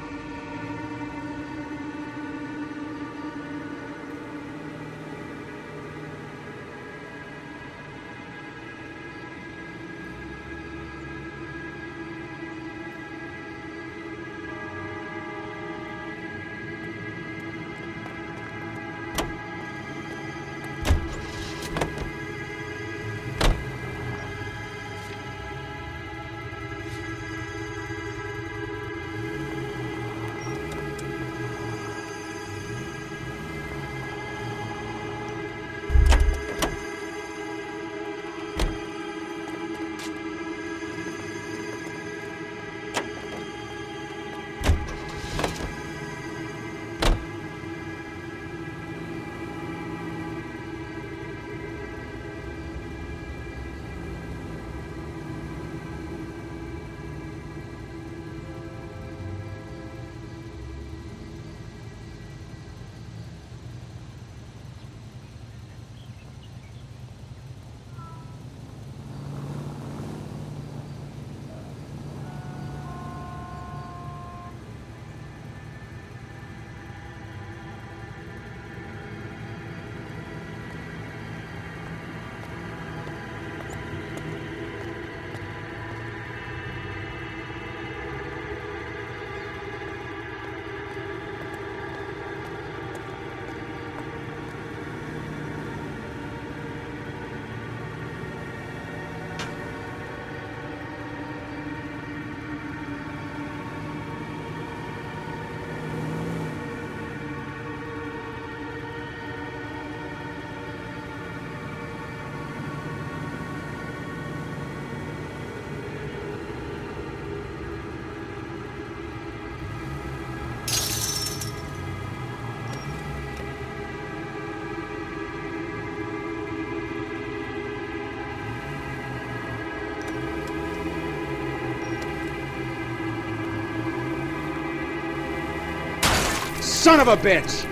Son of a bitch!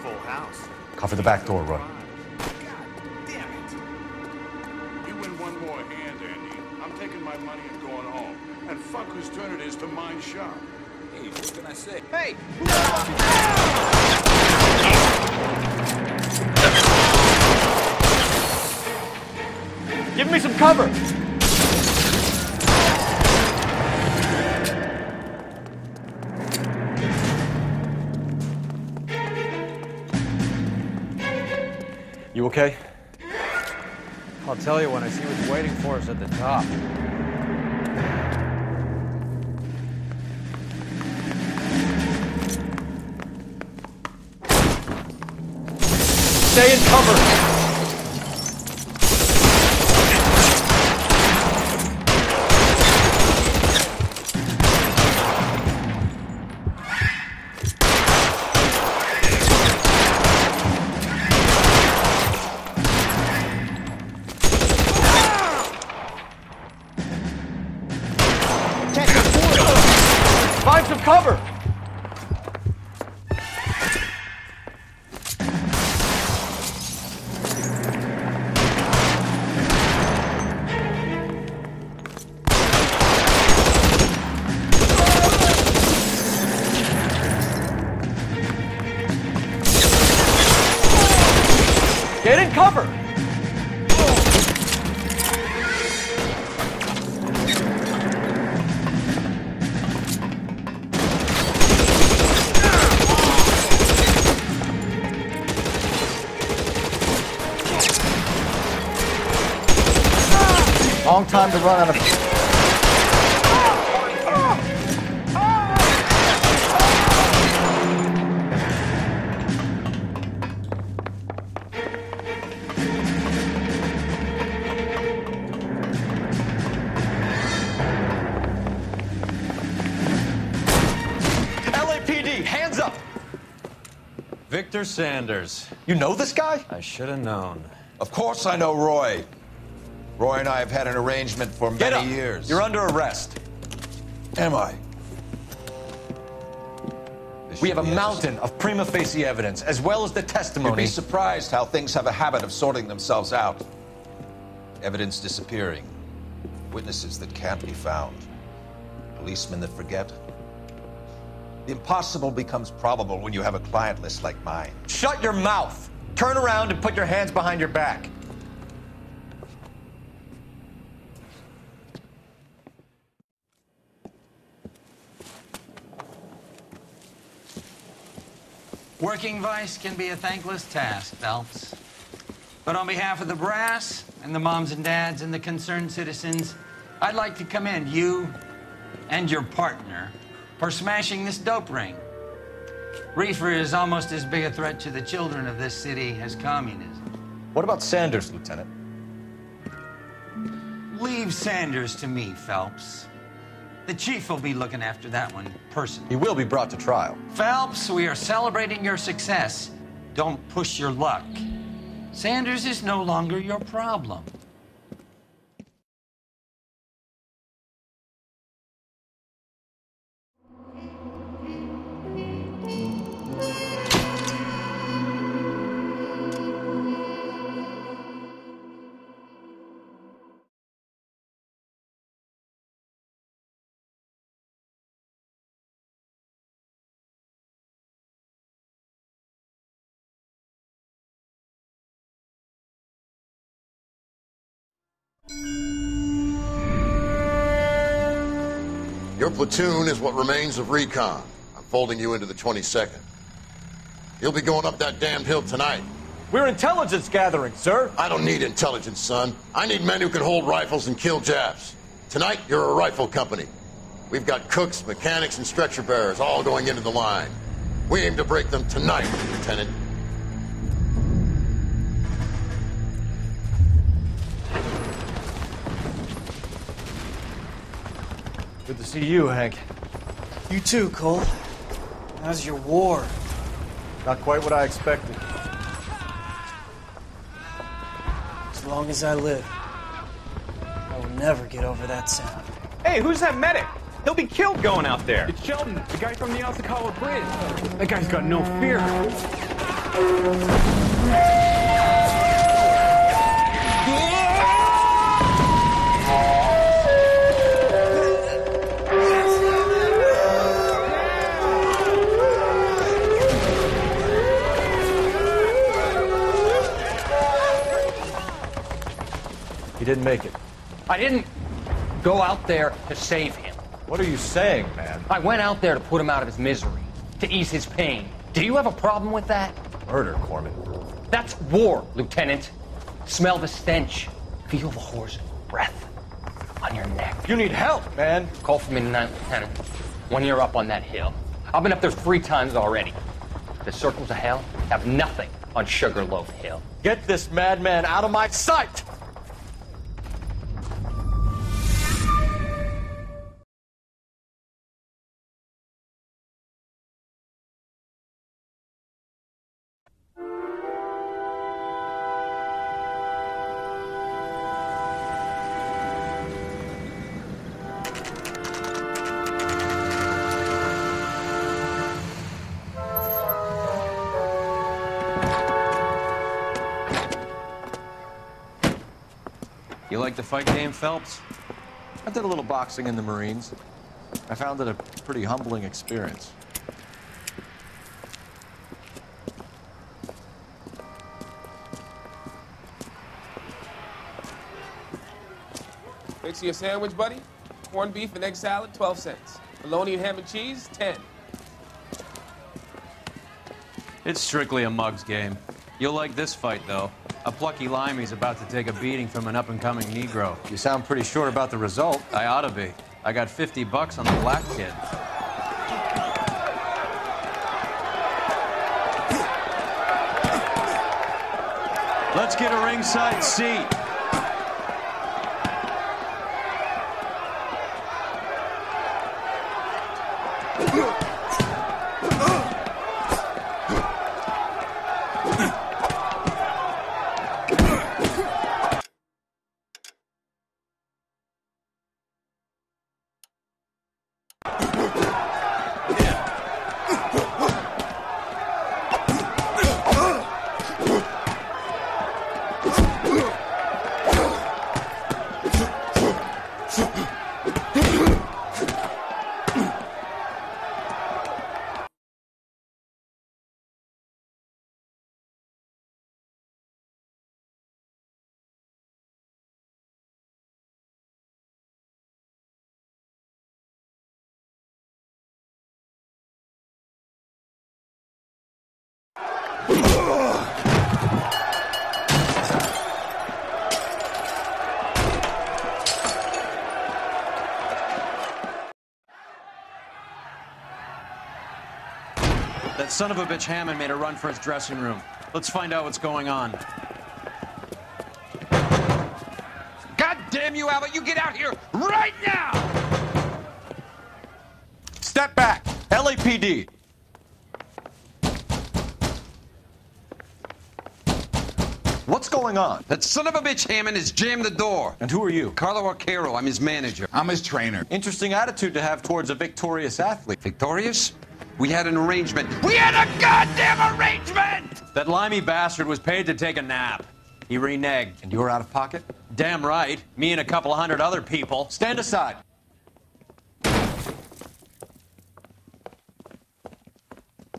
Full house. Cover the back door, Roy. God damn it. You win one more hand, Andy. I'm taking my money and going home. And fuck whose turn it is to mind shop. Hey, what can I say? Hey! Give me some cover! You okay? I'll tell you when I see what's waiting for us at the top. Stay in cover! Find some cover! Get in cover! Long time to run out of... LAPD, hands up! Victor Sanders. You know this guy? I should have known. Of course I know Roy. Roy and I have had an arrangement for Get many up. years. You're under arrest. Am I? We have a mountain of prima facie evidence, as well as the testimony. You'd be surprised how things have a habit of sorting themselves out. Evidence disappearing. Witnesses that can't be found. Policemen that forget. The impossible becomes probable when you have a client list like mine. Shut your mouth! Turn around and put your hands behind your back. Working vice can be a thankless task, Phelps. But on behalf of the brass and the moms and dads and the concerned citizens, I'd like to commend you and your partner for smashing this dope ring. Reefer is almost as big a threat to the children of this city as communism. What about Sanders, Lieutenant? Leave Sanders to me, Phelps. The chief will be looking after that one personally. He will be brought to trial. Phelps, we are celebrating your success. Don't push your luck. Sanders is no longer your problem. Your platoon is what remains of recon. I'm folding you into the 22nd. You'll be going up that damned hill tonight. We're intelligence gathering, sir. I don't need intelligence, son. I need men who can hold rifles and kill Japs. Tonight, you're a rifle company. We've got cooks, mechanics, and stretcher bearers all going into the line. We aim to break them tonight, Lieutenant. Good to see you, Hank. You too, Cole. How's your war? Not quite what I expected. As long as I live, I will never get over that sound. Hey, who's that medic? He'll be killed going out there. It's Sheldon, the guy from the Osakawa Bridge. That guy's got no fear. He didn't make it. I didn't go out there to save him. What are you saying, man? I went out there to put him out of his misery, to ease his pain. Do you have a problem with that? Murder, Corman. That's war, Lieutenant. Smell the stench. Feel the horse's breath on your neck. You need help, man. Call for me tonight, Lieutenant. When you're up on that hill. I've been up there 3 times already. The circles of hell have nothing on Sugarloaf Hill. Get this madman out of my sight! You like the fight game, Phelps? I did a little boxing in the Marines. I found it a pretty humbling experience. Fix you a sandwich, buddy? Corned beef and egg salad, 12 cents. Bologna and ham and cheese, 10. It's strictly a mug's game. You'll like this fight, though. A plucky limey's about to take a beating from an up-and-coming Negro. You sound pretty sure about the result. I ought to be. I got $50 on the black kid. Let's get a ringside seat. son of a bitch Hammond made a run for his dressing room. Let's find out what's going on. God damn you, Albert! You get out here right now! Step back! LAPD! What's going on? That son of a bitch Hammond has jammed the door. And who are you? Carlo Arcaro. I'm his manager. I'm his trainer. Interesting attitude to have towards a victorious athlete. Victorious? We had an arrangement. We had a goddamn arrangement! That limey bastard was paid to take a nap. He reneged. And you were out of pocket? Damn right. Me and a couple 100 other people. Stand aside.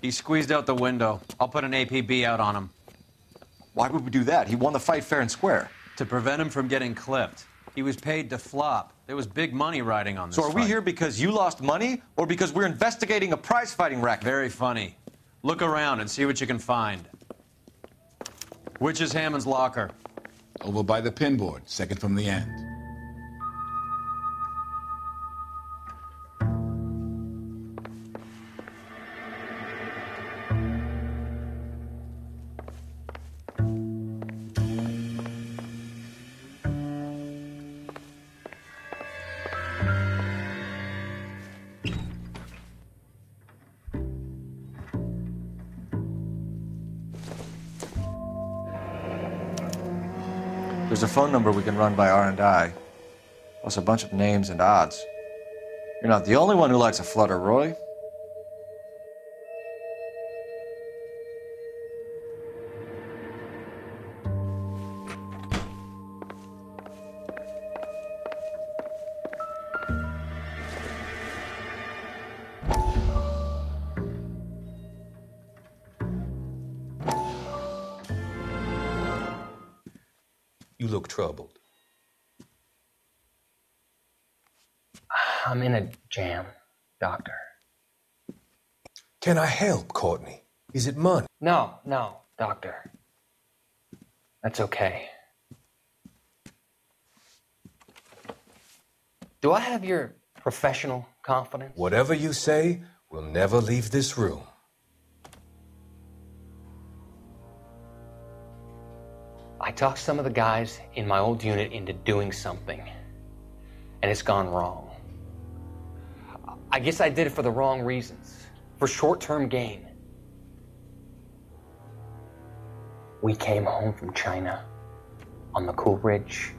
He squeezed out the window. I'll put an APB out on him. Why would we do that? He won the fight fair and square. To prevent him from getting clipped. He was paid to flop. There was big money riding on this So are we fight. here because you lost money or because we're investigating a prize-fighting racket? Very funny. Look around and see what you can find. Which is Hammond's locker? Over by the pinboard, second from the end. There's a phone number we can run by R&I, plus a bunch of names and odds. You're not the only one who likes a flutter, Roy. You look troubled. I'm in a jam, Doctor. Can I help, Courtney? Is it money? No, Doctor. That's okay. Do I have your professional confidence? Whatever you say, we'll never leave this room. I talked some of the guys in my old unit into doing something, and it's gone wrong. I guess I did it for the wrong reasons, for short-term gain. We came home from China on the Cool Bridge.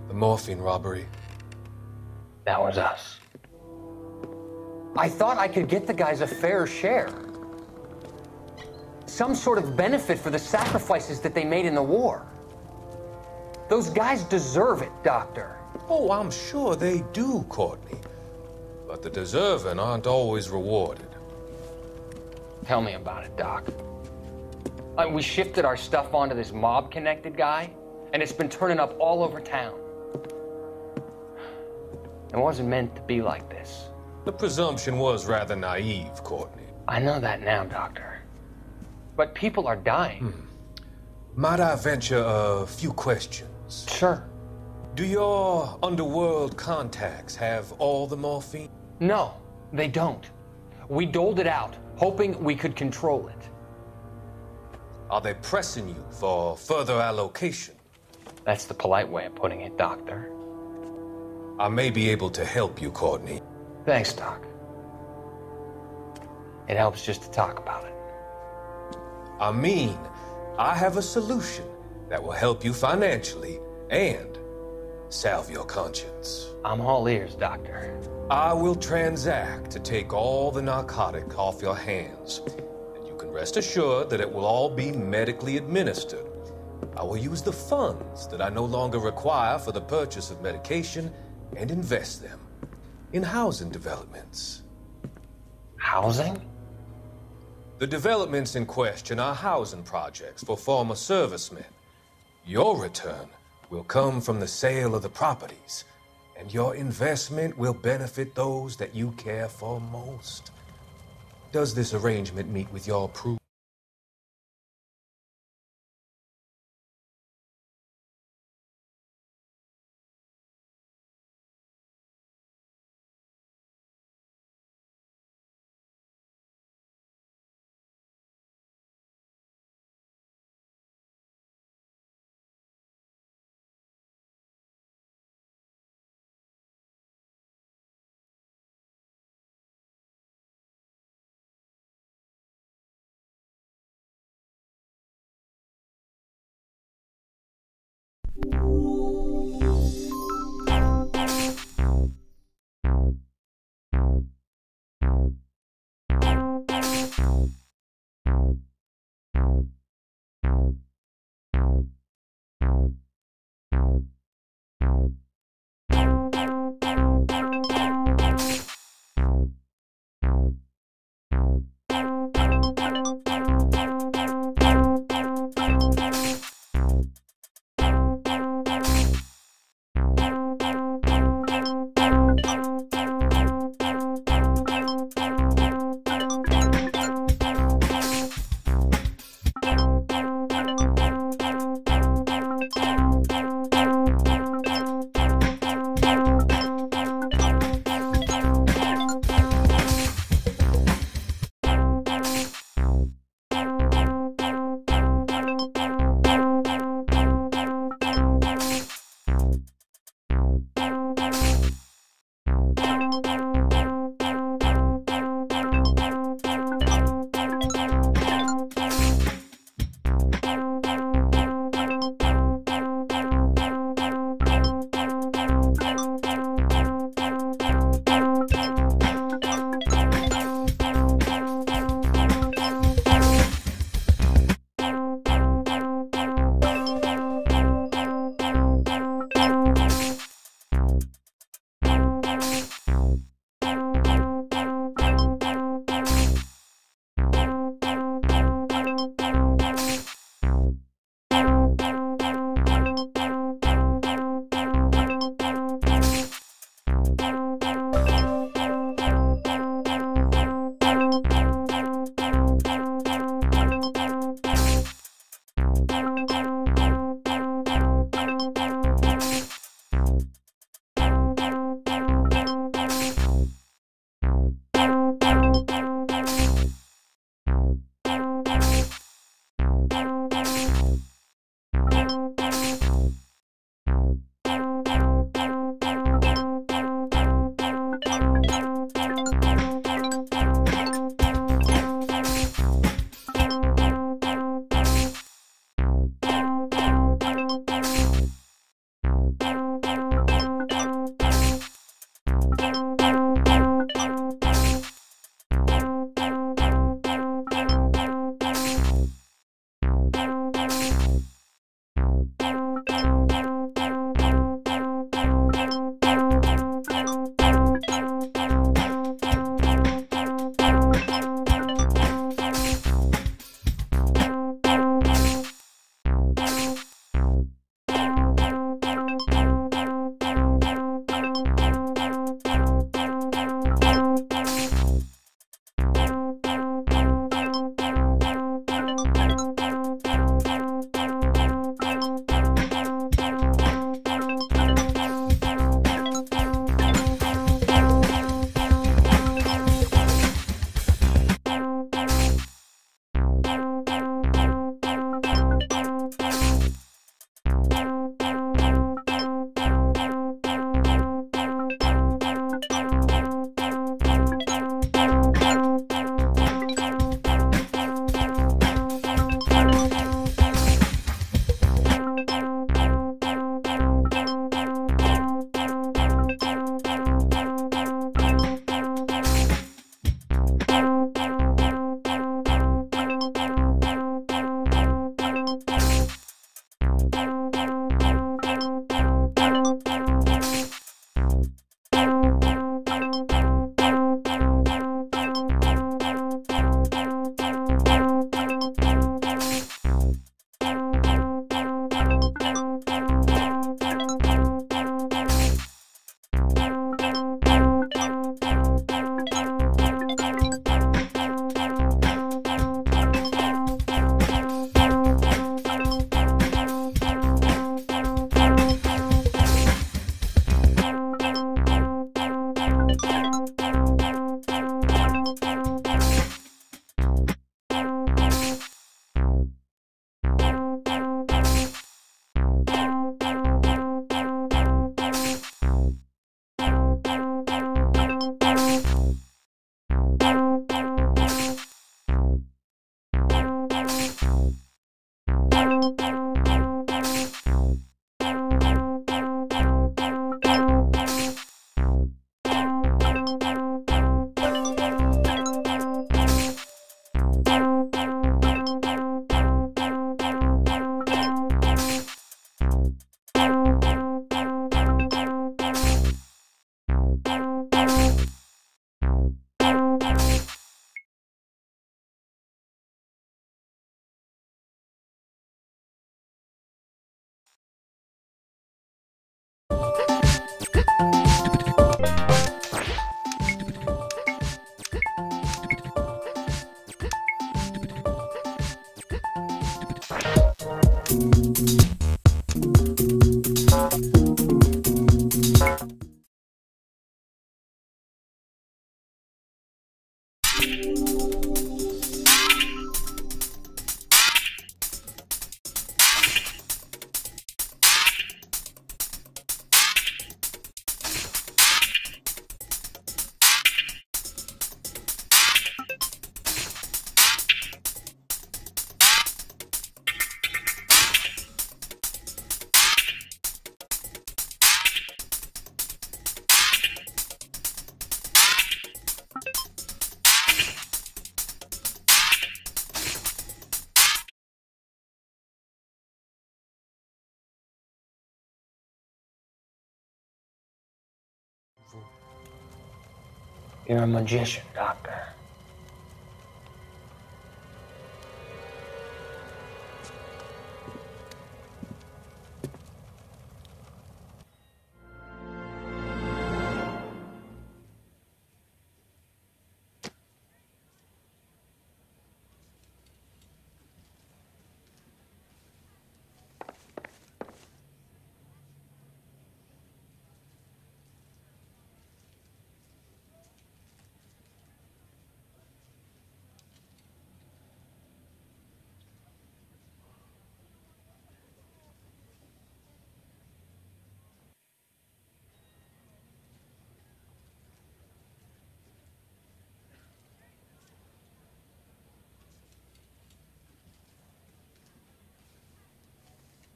The morphine robbery. That was us. I thought I could get the guys a fair share. Some sort of benefit for the sacrifices that they made in the war. Those guys deserve it, Doctor. Oh, I'm sure they do, Courtney. But the deserving aren't always rewarded. Tell me about it, Doc. We shifted our stuff onto this mob-connected guy, and it's been turning up all over town. It wasn't meant to be like this. The presumption was rather naive, Courtney. I know that now, Doctor. But people are dying. Might I venture a few questions? Sure. Do your underworld contacts have all the morphine? No, they don't. We doled it out, hoping we could control it. Are they pressing you for further allocation? That's the polite way of putting it, Doctor. I may be able to help you, Courtney. Thanks, Doc. It helps just to talk about it. I mean, I have a solution that will help you financially and salve your conscience. I'm all ears, Doctor. I will transact to take all the narcotic off your hands, and you can rest assured that it will all be medically administered. I will use the funds that I no longer require for the purchase of medication and invest them in housing developments. Housing? The developments in question are housing projects for former servicemen. Your return will come from the sale of the properties, and your investment will benefit those that you care for most. Does this arrangement meet with your approval? You're a magician, Doctor.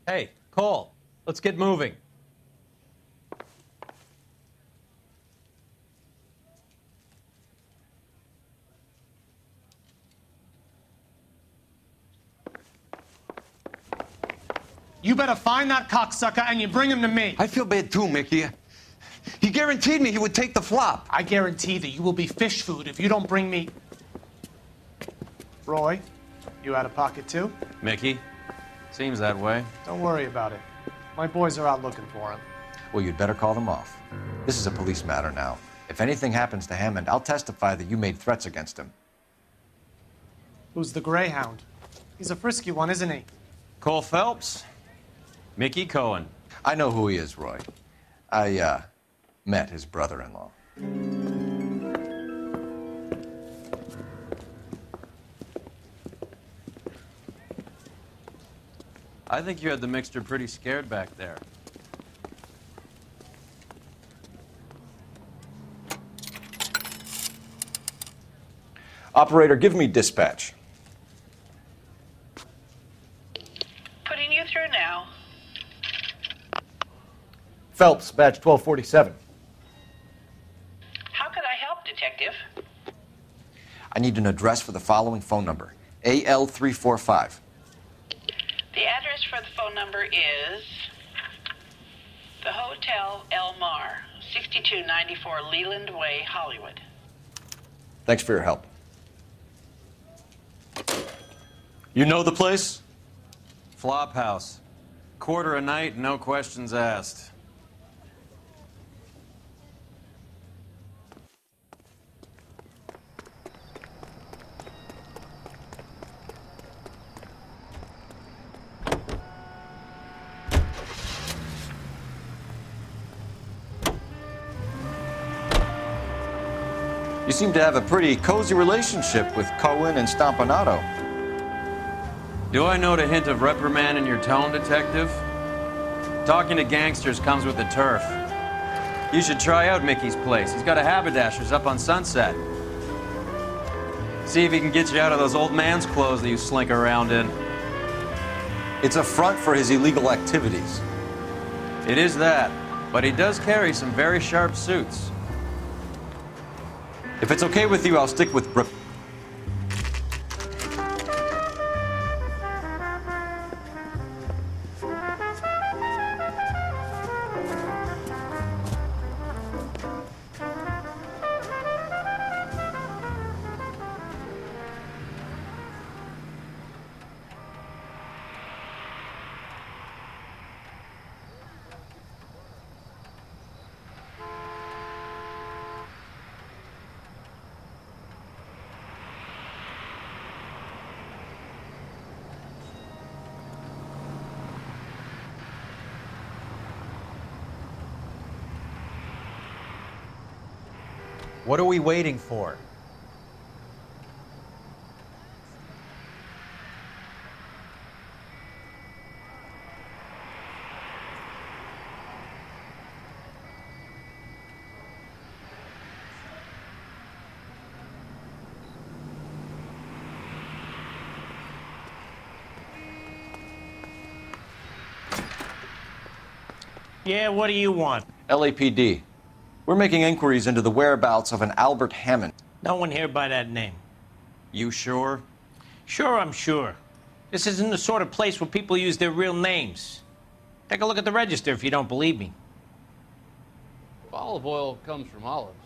Hey, Cole, let's get moving. You better find that cocksucker and you bring him to me. I feel bad too, Mickey. He guaranteed me he would take the flop. I guarantee that you will be fish food if you don't bring me... Roy, you out of pocket too? Mickey, seems that way. Don't worry about it. My boys are out looking for him. Well, you'd better call them off. This is a police matter now. If anything happens to Hammond, I'll testify that you made threats against him. Who's the Greyhound? He's a frisky one, isn't he? Cole Phelps, Mickey Cohen. I know who he is, Roy. I, met his brother-in-law. I think you had the mixture pretty scared back there. Operator, give me dispatch. Putting you through now. Phelps, badge 1247. How can I help, Detective? I need an address for the following phone number, AL345. The address for the phone number is the Hotel L Noire, 6294 Leland Way, Hollywood. Thanks for your help. You know the place? Flop house. Quarter a night, no questions asked. You seem to have a pretty cozy relationship with Cohen and Stompanato. Do I note a hint of reprimand in your tone, Detective? Talking to gangsters comes with the turf. You should try out Mickey's place. He's got a haberdasher's up on Sunset. See if he can get you out of those old man's clothes that you slink around in. It's a front for his illegal activities. It is that, but he does carry some very sharp suits. If it's okay with you, I'll stick with Brook. What are we waiting for? Yeah, what do you want? LAPD. We're making inquiries into the whereabouts of an Albert Hammond. No one here by that name. You sure? Sure, I'm sure. This isn't the sort of place where people use their real names. Take a look at the register if you don't believe me. If olive oil comes from olives,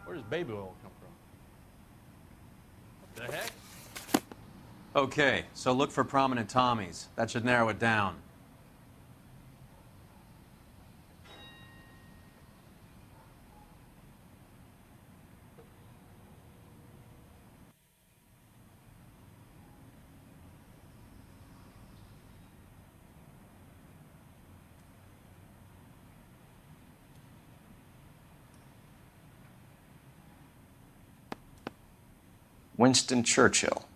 where does baby oil come from? What the heck? Okay, so look for prominent Tommies. That should narrow it down. Winston Churchill.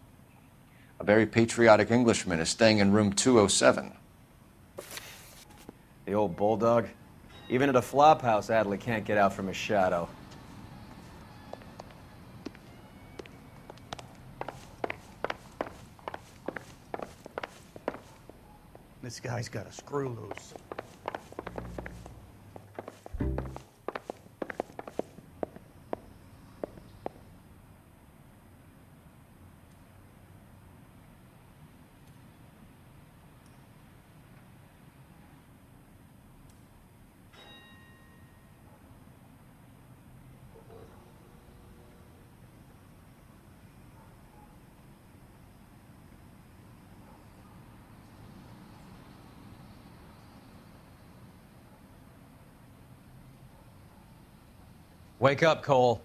A very patriotic Englishman is staying in room 207. The old bulldog. Even at a flop house, Adley can't get out from his shadow. This guy's got a screw loose. Wake up, Cole.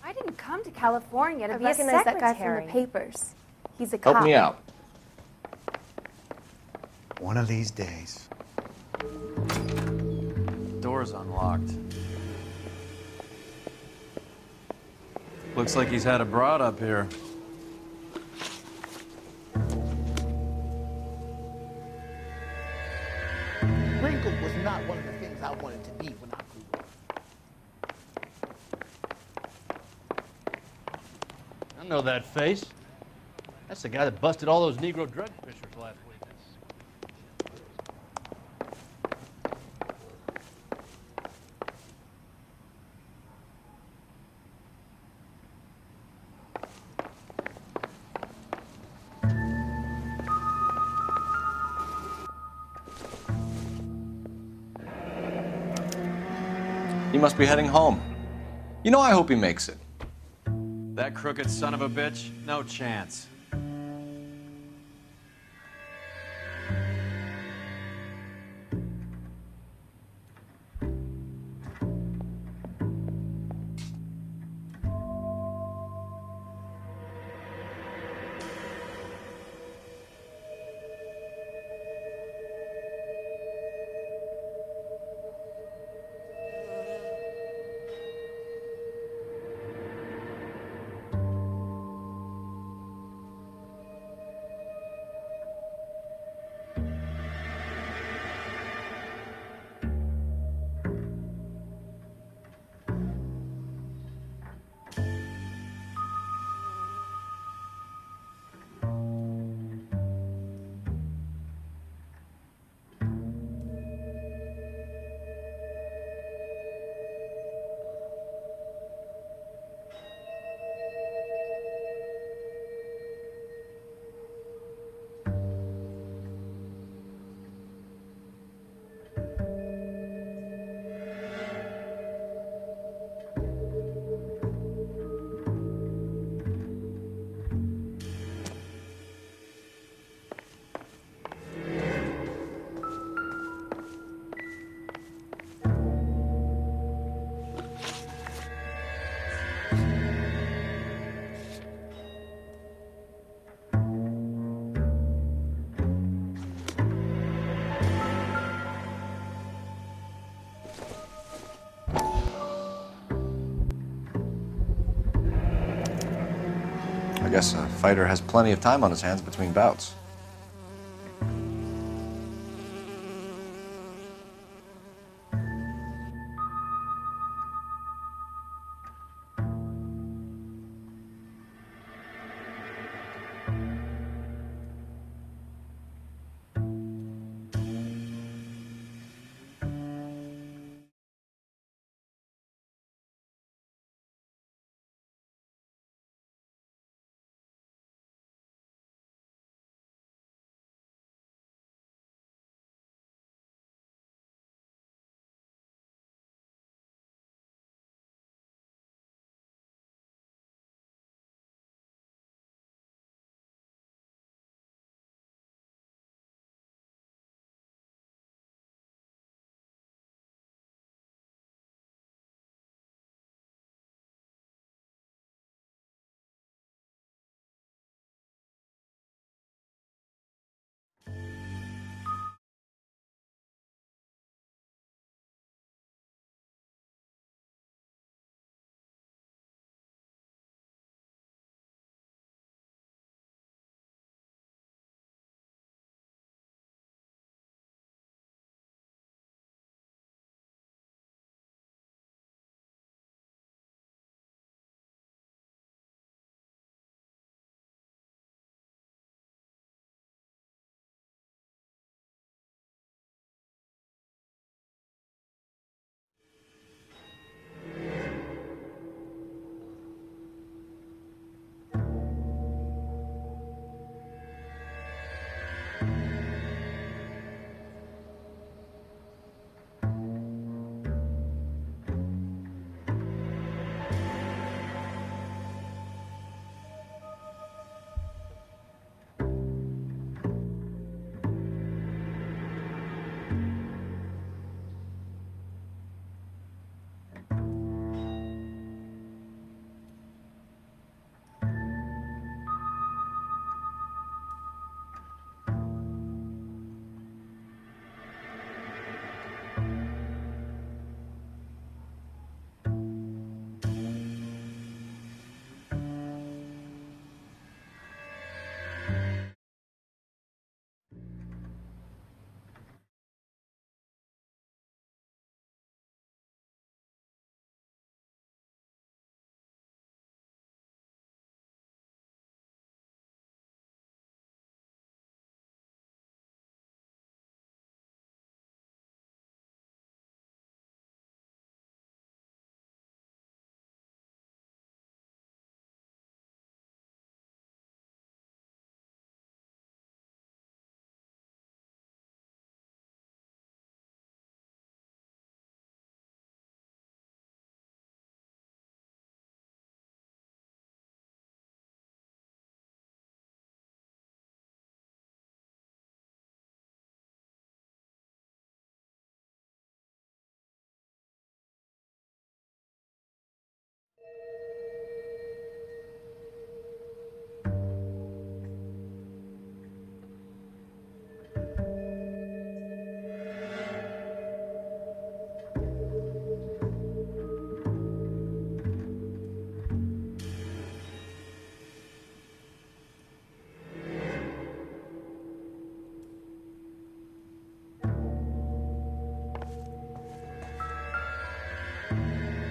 I didn't come to California to be a recognize secretary. that guy from the papers. He's a cop. Help me out. One of these days. Door's unlocked. Looks like he's had a broad up here. Wrinkle was not one of the things I wanted to be when I grew up. I know that face. That's the guy that busted all those Negro drug pushers last week. He must be heading home. You know, I hope he makes it. That crooked son of a bitch? No chance. guess a fighter has plenty of time on his hands between bouts.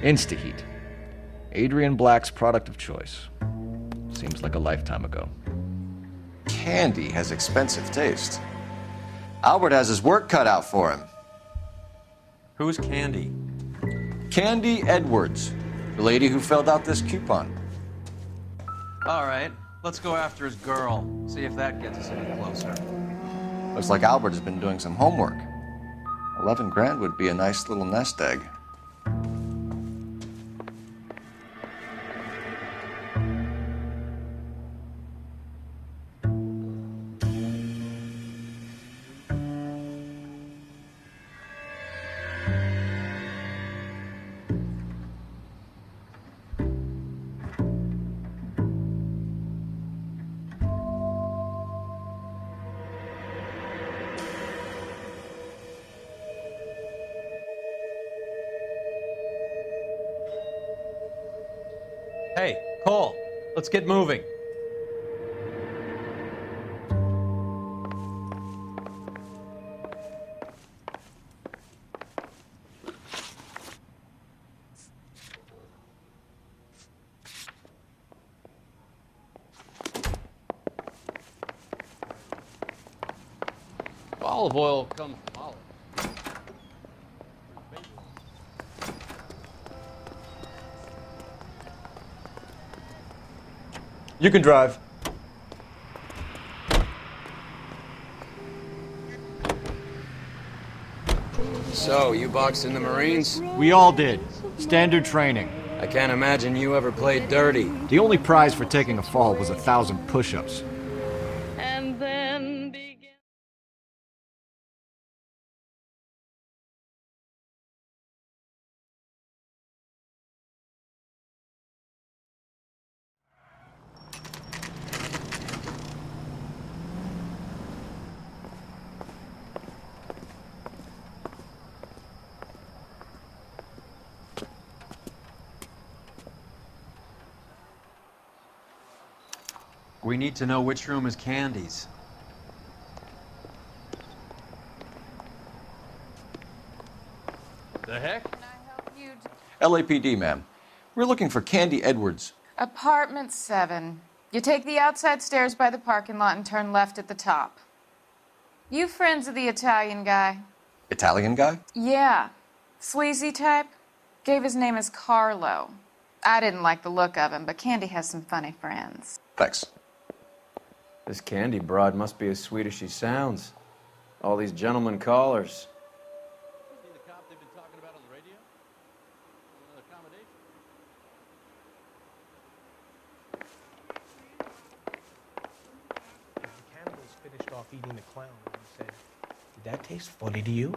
Instaheat. Adrian Black's product of choice. Seems like a lifetime ago. Candy has expensive taste. Albert has his work cut out for him. Who's Candy? Candy Edwards, the lady who filled out this coupon. All right, let's go after his girl. See if that gets us any closer. Looks like Albert has been doing some homework. 11 grand would be a nice little nest egg. Hey, Cole, let's get moving. Olive oil comes from olives. You can drive. So, you boxed in the Marines? We all did. Standard training. I can't imagine you ever played dirty. The only prize for taking a fall was 1,000 push-ups. And then begin. We need to know which room is Candy's. The heck? LAPD, ma'am. We're looking for Candy Edwards. Apartment 7. You take the outside stairs by the parking lot and turn left at the top. You friends of the Italian guy? Italian guy? Yeah. Sleazy type. Gave his name as Carlo. I didn't like the look of him, but Candy has some funny friends. Thanks. This Candy broad must be as sweet as she sounds. All these gentlemen callers. The cop they've been talking about on the radio? Another accommodation. The cannibals finished off eating the clown and he said, "Did that taste funny to you?"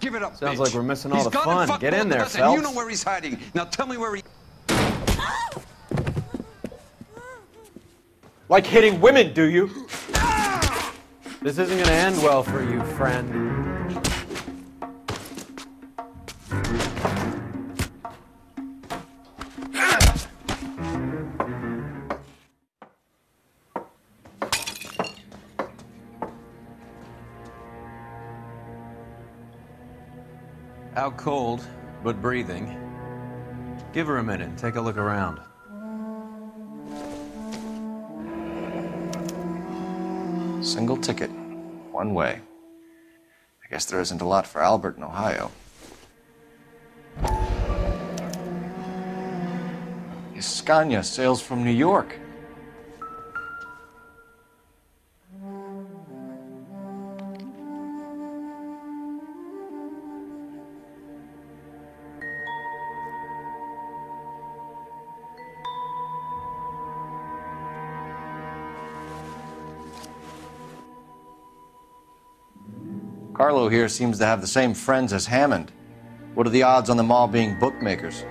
Give it up, Sounds bitch. like we're missing all He's the gone fun. and fucked Get with in the there, best, and you Phelps. know where he's hiding. Now tell me where he... Like hitting women, do you? This isn't gonna end well for you, friend. Out cold, but breathing. Give her a minute and take a look around. Single ticket. One way. I guess there isn't a lot for Albert in Ohio. Scania sails from New York. Carlo here seems to have the same friends as Hammond. What are the odds on them all being bookmakers?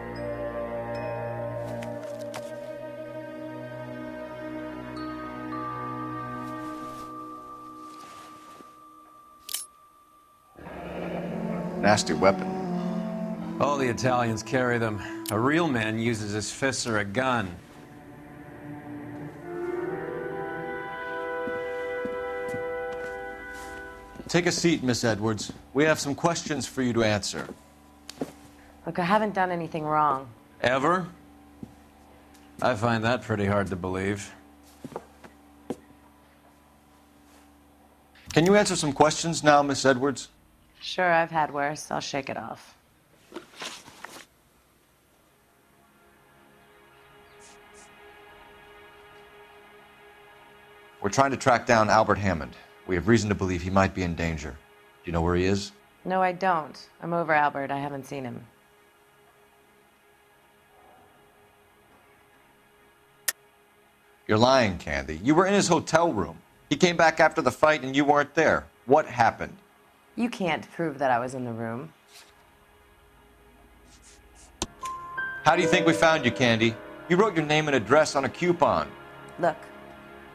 Nasty weapon. All the Italians carry them. A real man uses his fists or a gun. Take a seat, Miss Edwards. We have some questions for you to answer. Look, I haven't done anything wrong. Ever? I find that pretty hard to believe. Can you answer some questions now, Miss Edwards? Sure, I've had worse. I'll shake it off. We're trying to track down Albert Hammond. We have reason to believe he might be in danger. Do you know where he is? No, I don't. I'm over Albert. I haven't seen him. You're lying, Candy. You were in his hotel room. He came back after the fight and you weren't there. What happened? You can't prove that I was in the room. How do you think we found you, Candy? You wrote your name and address on a coupon. Look,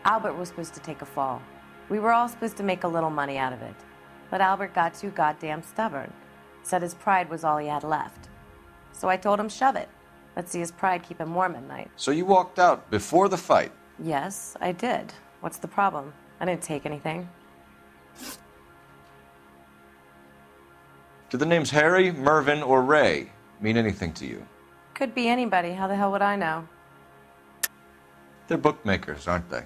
Albert was supposed to take a fall. We were all supposed to make a little money out of it. But Albert got too goddamn stubborn. Said his pride was all he had left. So I told him, shove it. Let's see his pride keep him warm at night. So you walked out before the fight? Yes, I did. What's the problem? I didn't take anything. Do the names Harry, Mervyn, or Ray mean anything to you? Could be anybody. How the hell would I know? They're bookmakers, aren't they?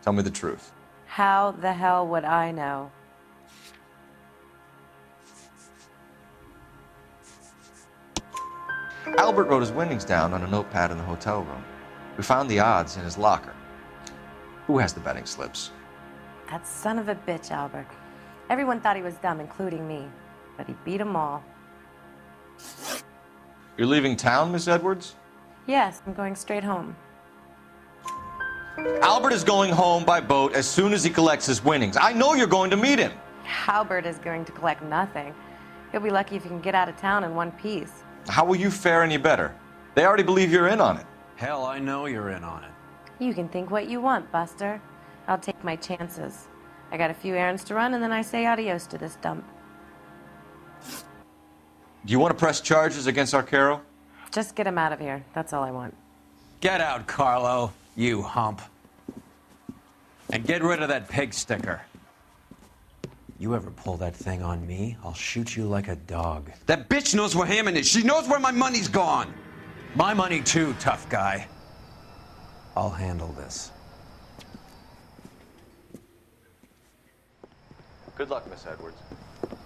Tell me the truth. How the hell would I know? Albert wrote his winnings down on a notepad in the hotel room. We found the odds in his locker. Who has the betting slips? That son of a bitch, Albert. Everyone thought he was dumb, including me. But he beat them all. You're leaving town, Miss Edwards? Yes, I'm going straight home. Albert is going home by boat as soon as he collects his winnings. I know you're going to meet him. Albert is going to collect nothing. He'll be lucky if he can get out of town in one piece. How will you fare any better? They already believe you're in on it. Hell, I know you're in on it. You can think what you want, Buster. I'll take my chances. I got a few errands to run, and then I say adios to this dump. Do you want to press charges against Arcaro? Just get him out of here. That's all I want. Get out, Carlo, you hump. And get rid of that pig sticker. You ever pull that thing on me, I'll shoot you like a dog. That bitch knows where Hammond is. She knows where my money's gone. My money too, tough guy. I'll handle this. Good luck, Miss Edwards.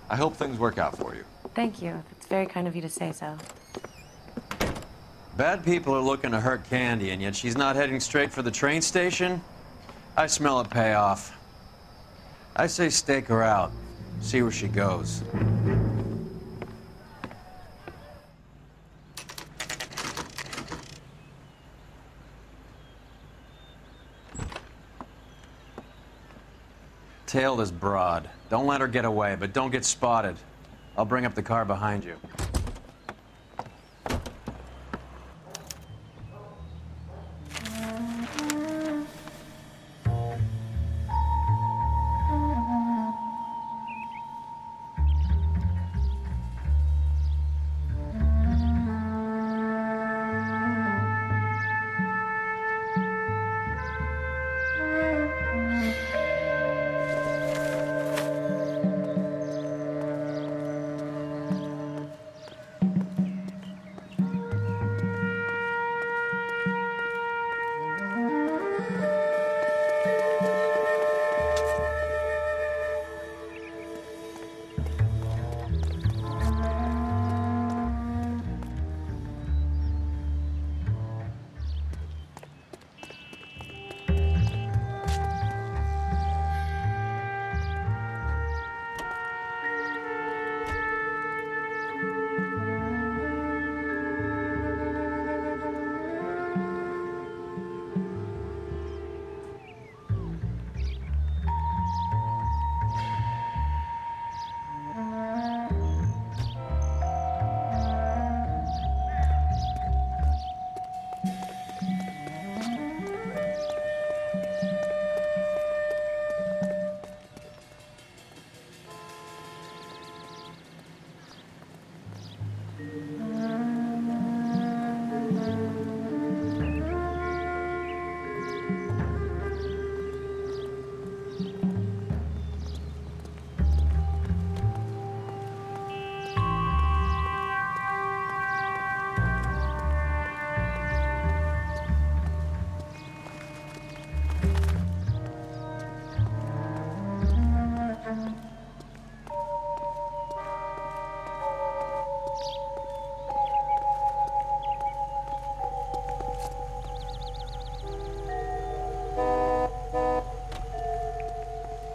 I hope things work out for you. Thank you. It's very kind of you to say so. Bad people are looking to hurt Candy, and yet she's not heading straight for the train station? I smell a payoff. I say stake her out. See where she goes. Tail this broad. Don't let her get away, but don't get spotted. I'll bring up the car behind you.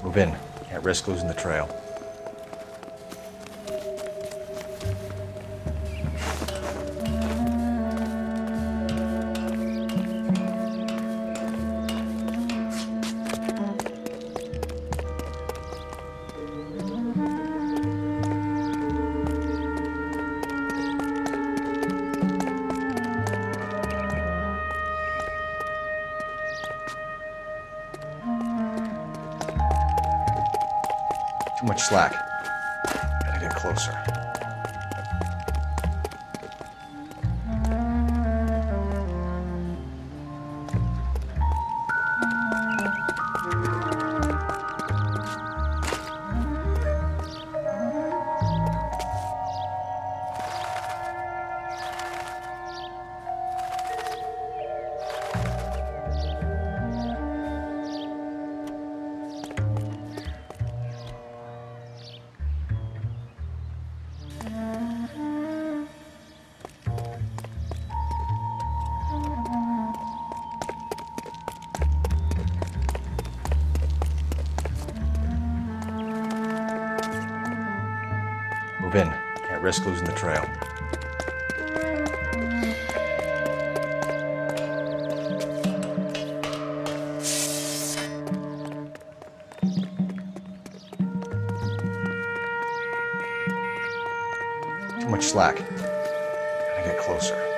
Move in. Can't risk losing the trail. Too much slack. Gotta get closer. Move in. Can't risk losing the trail. Too much slack. Gotta get closer.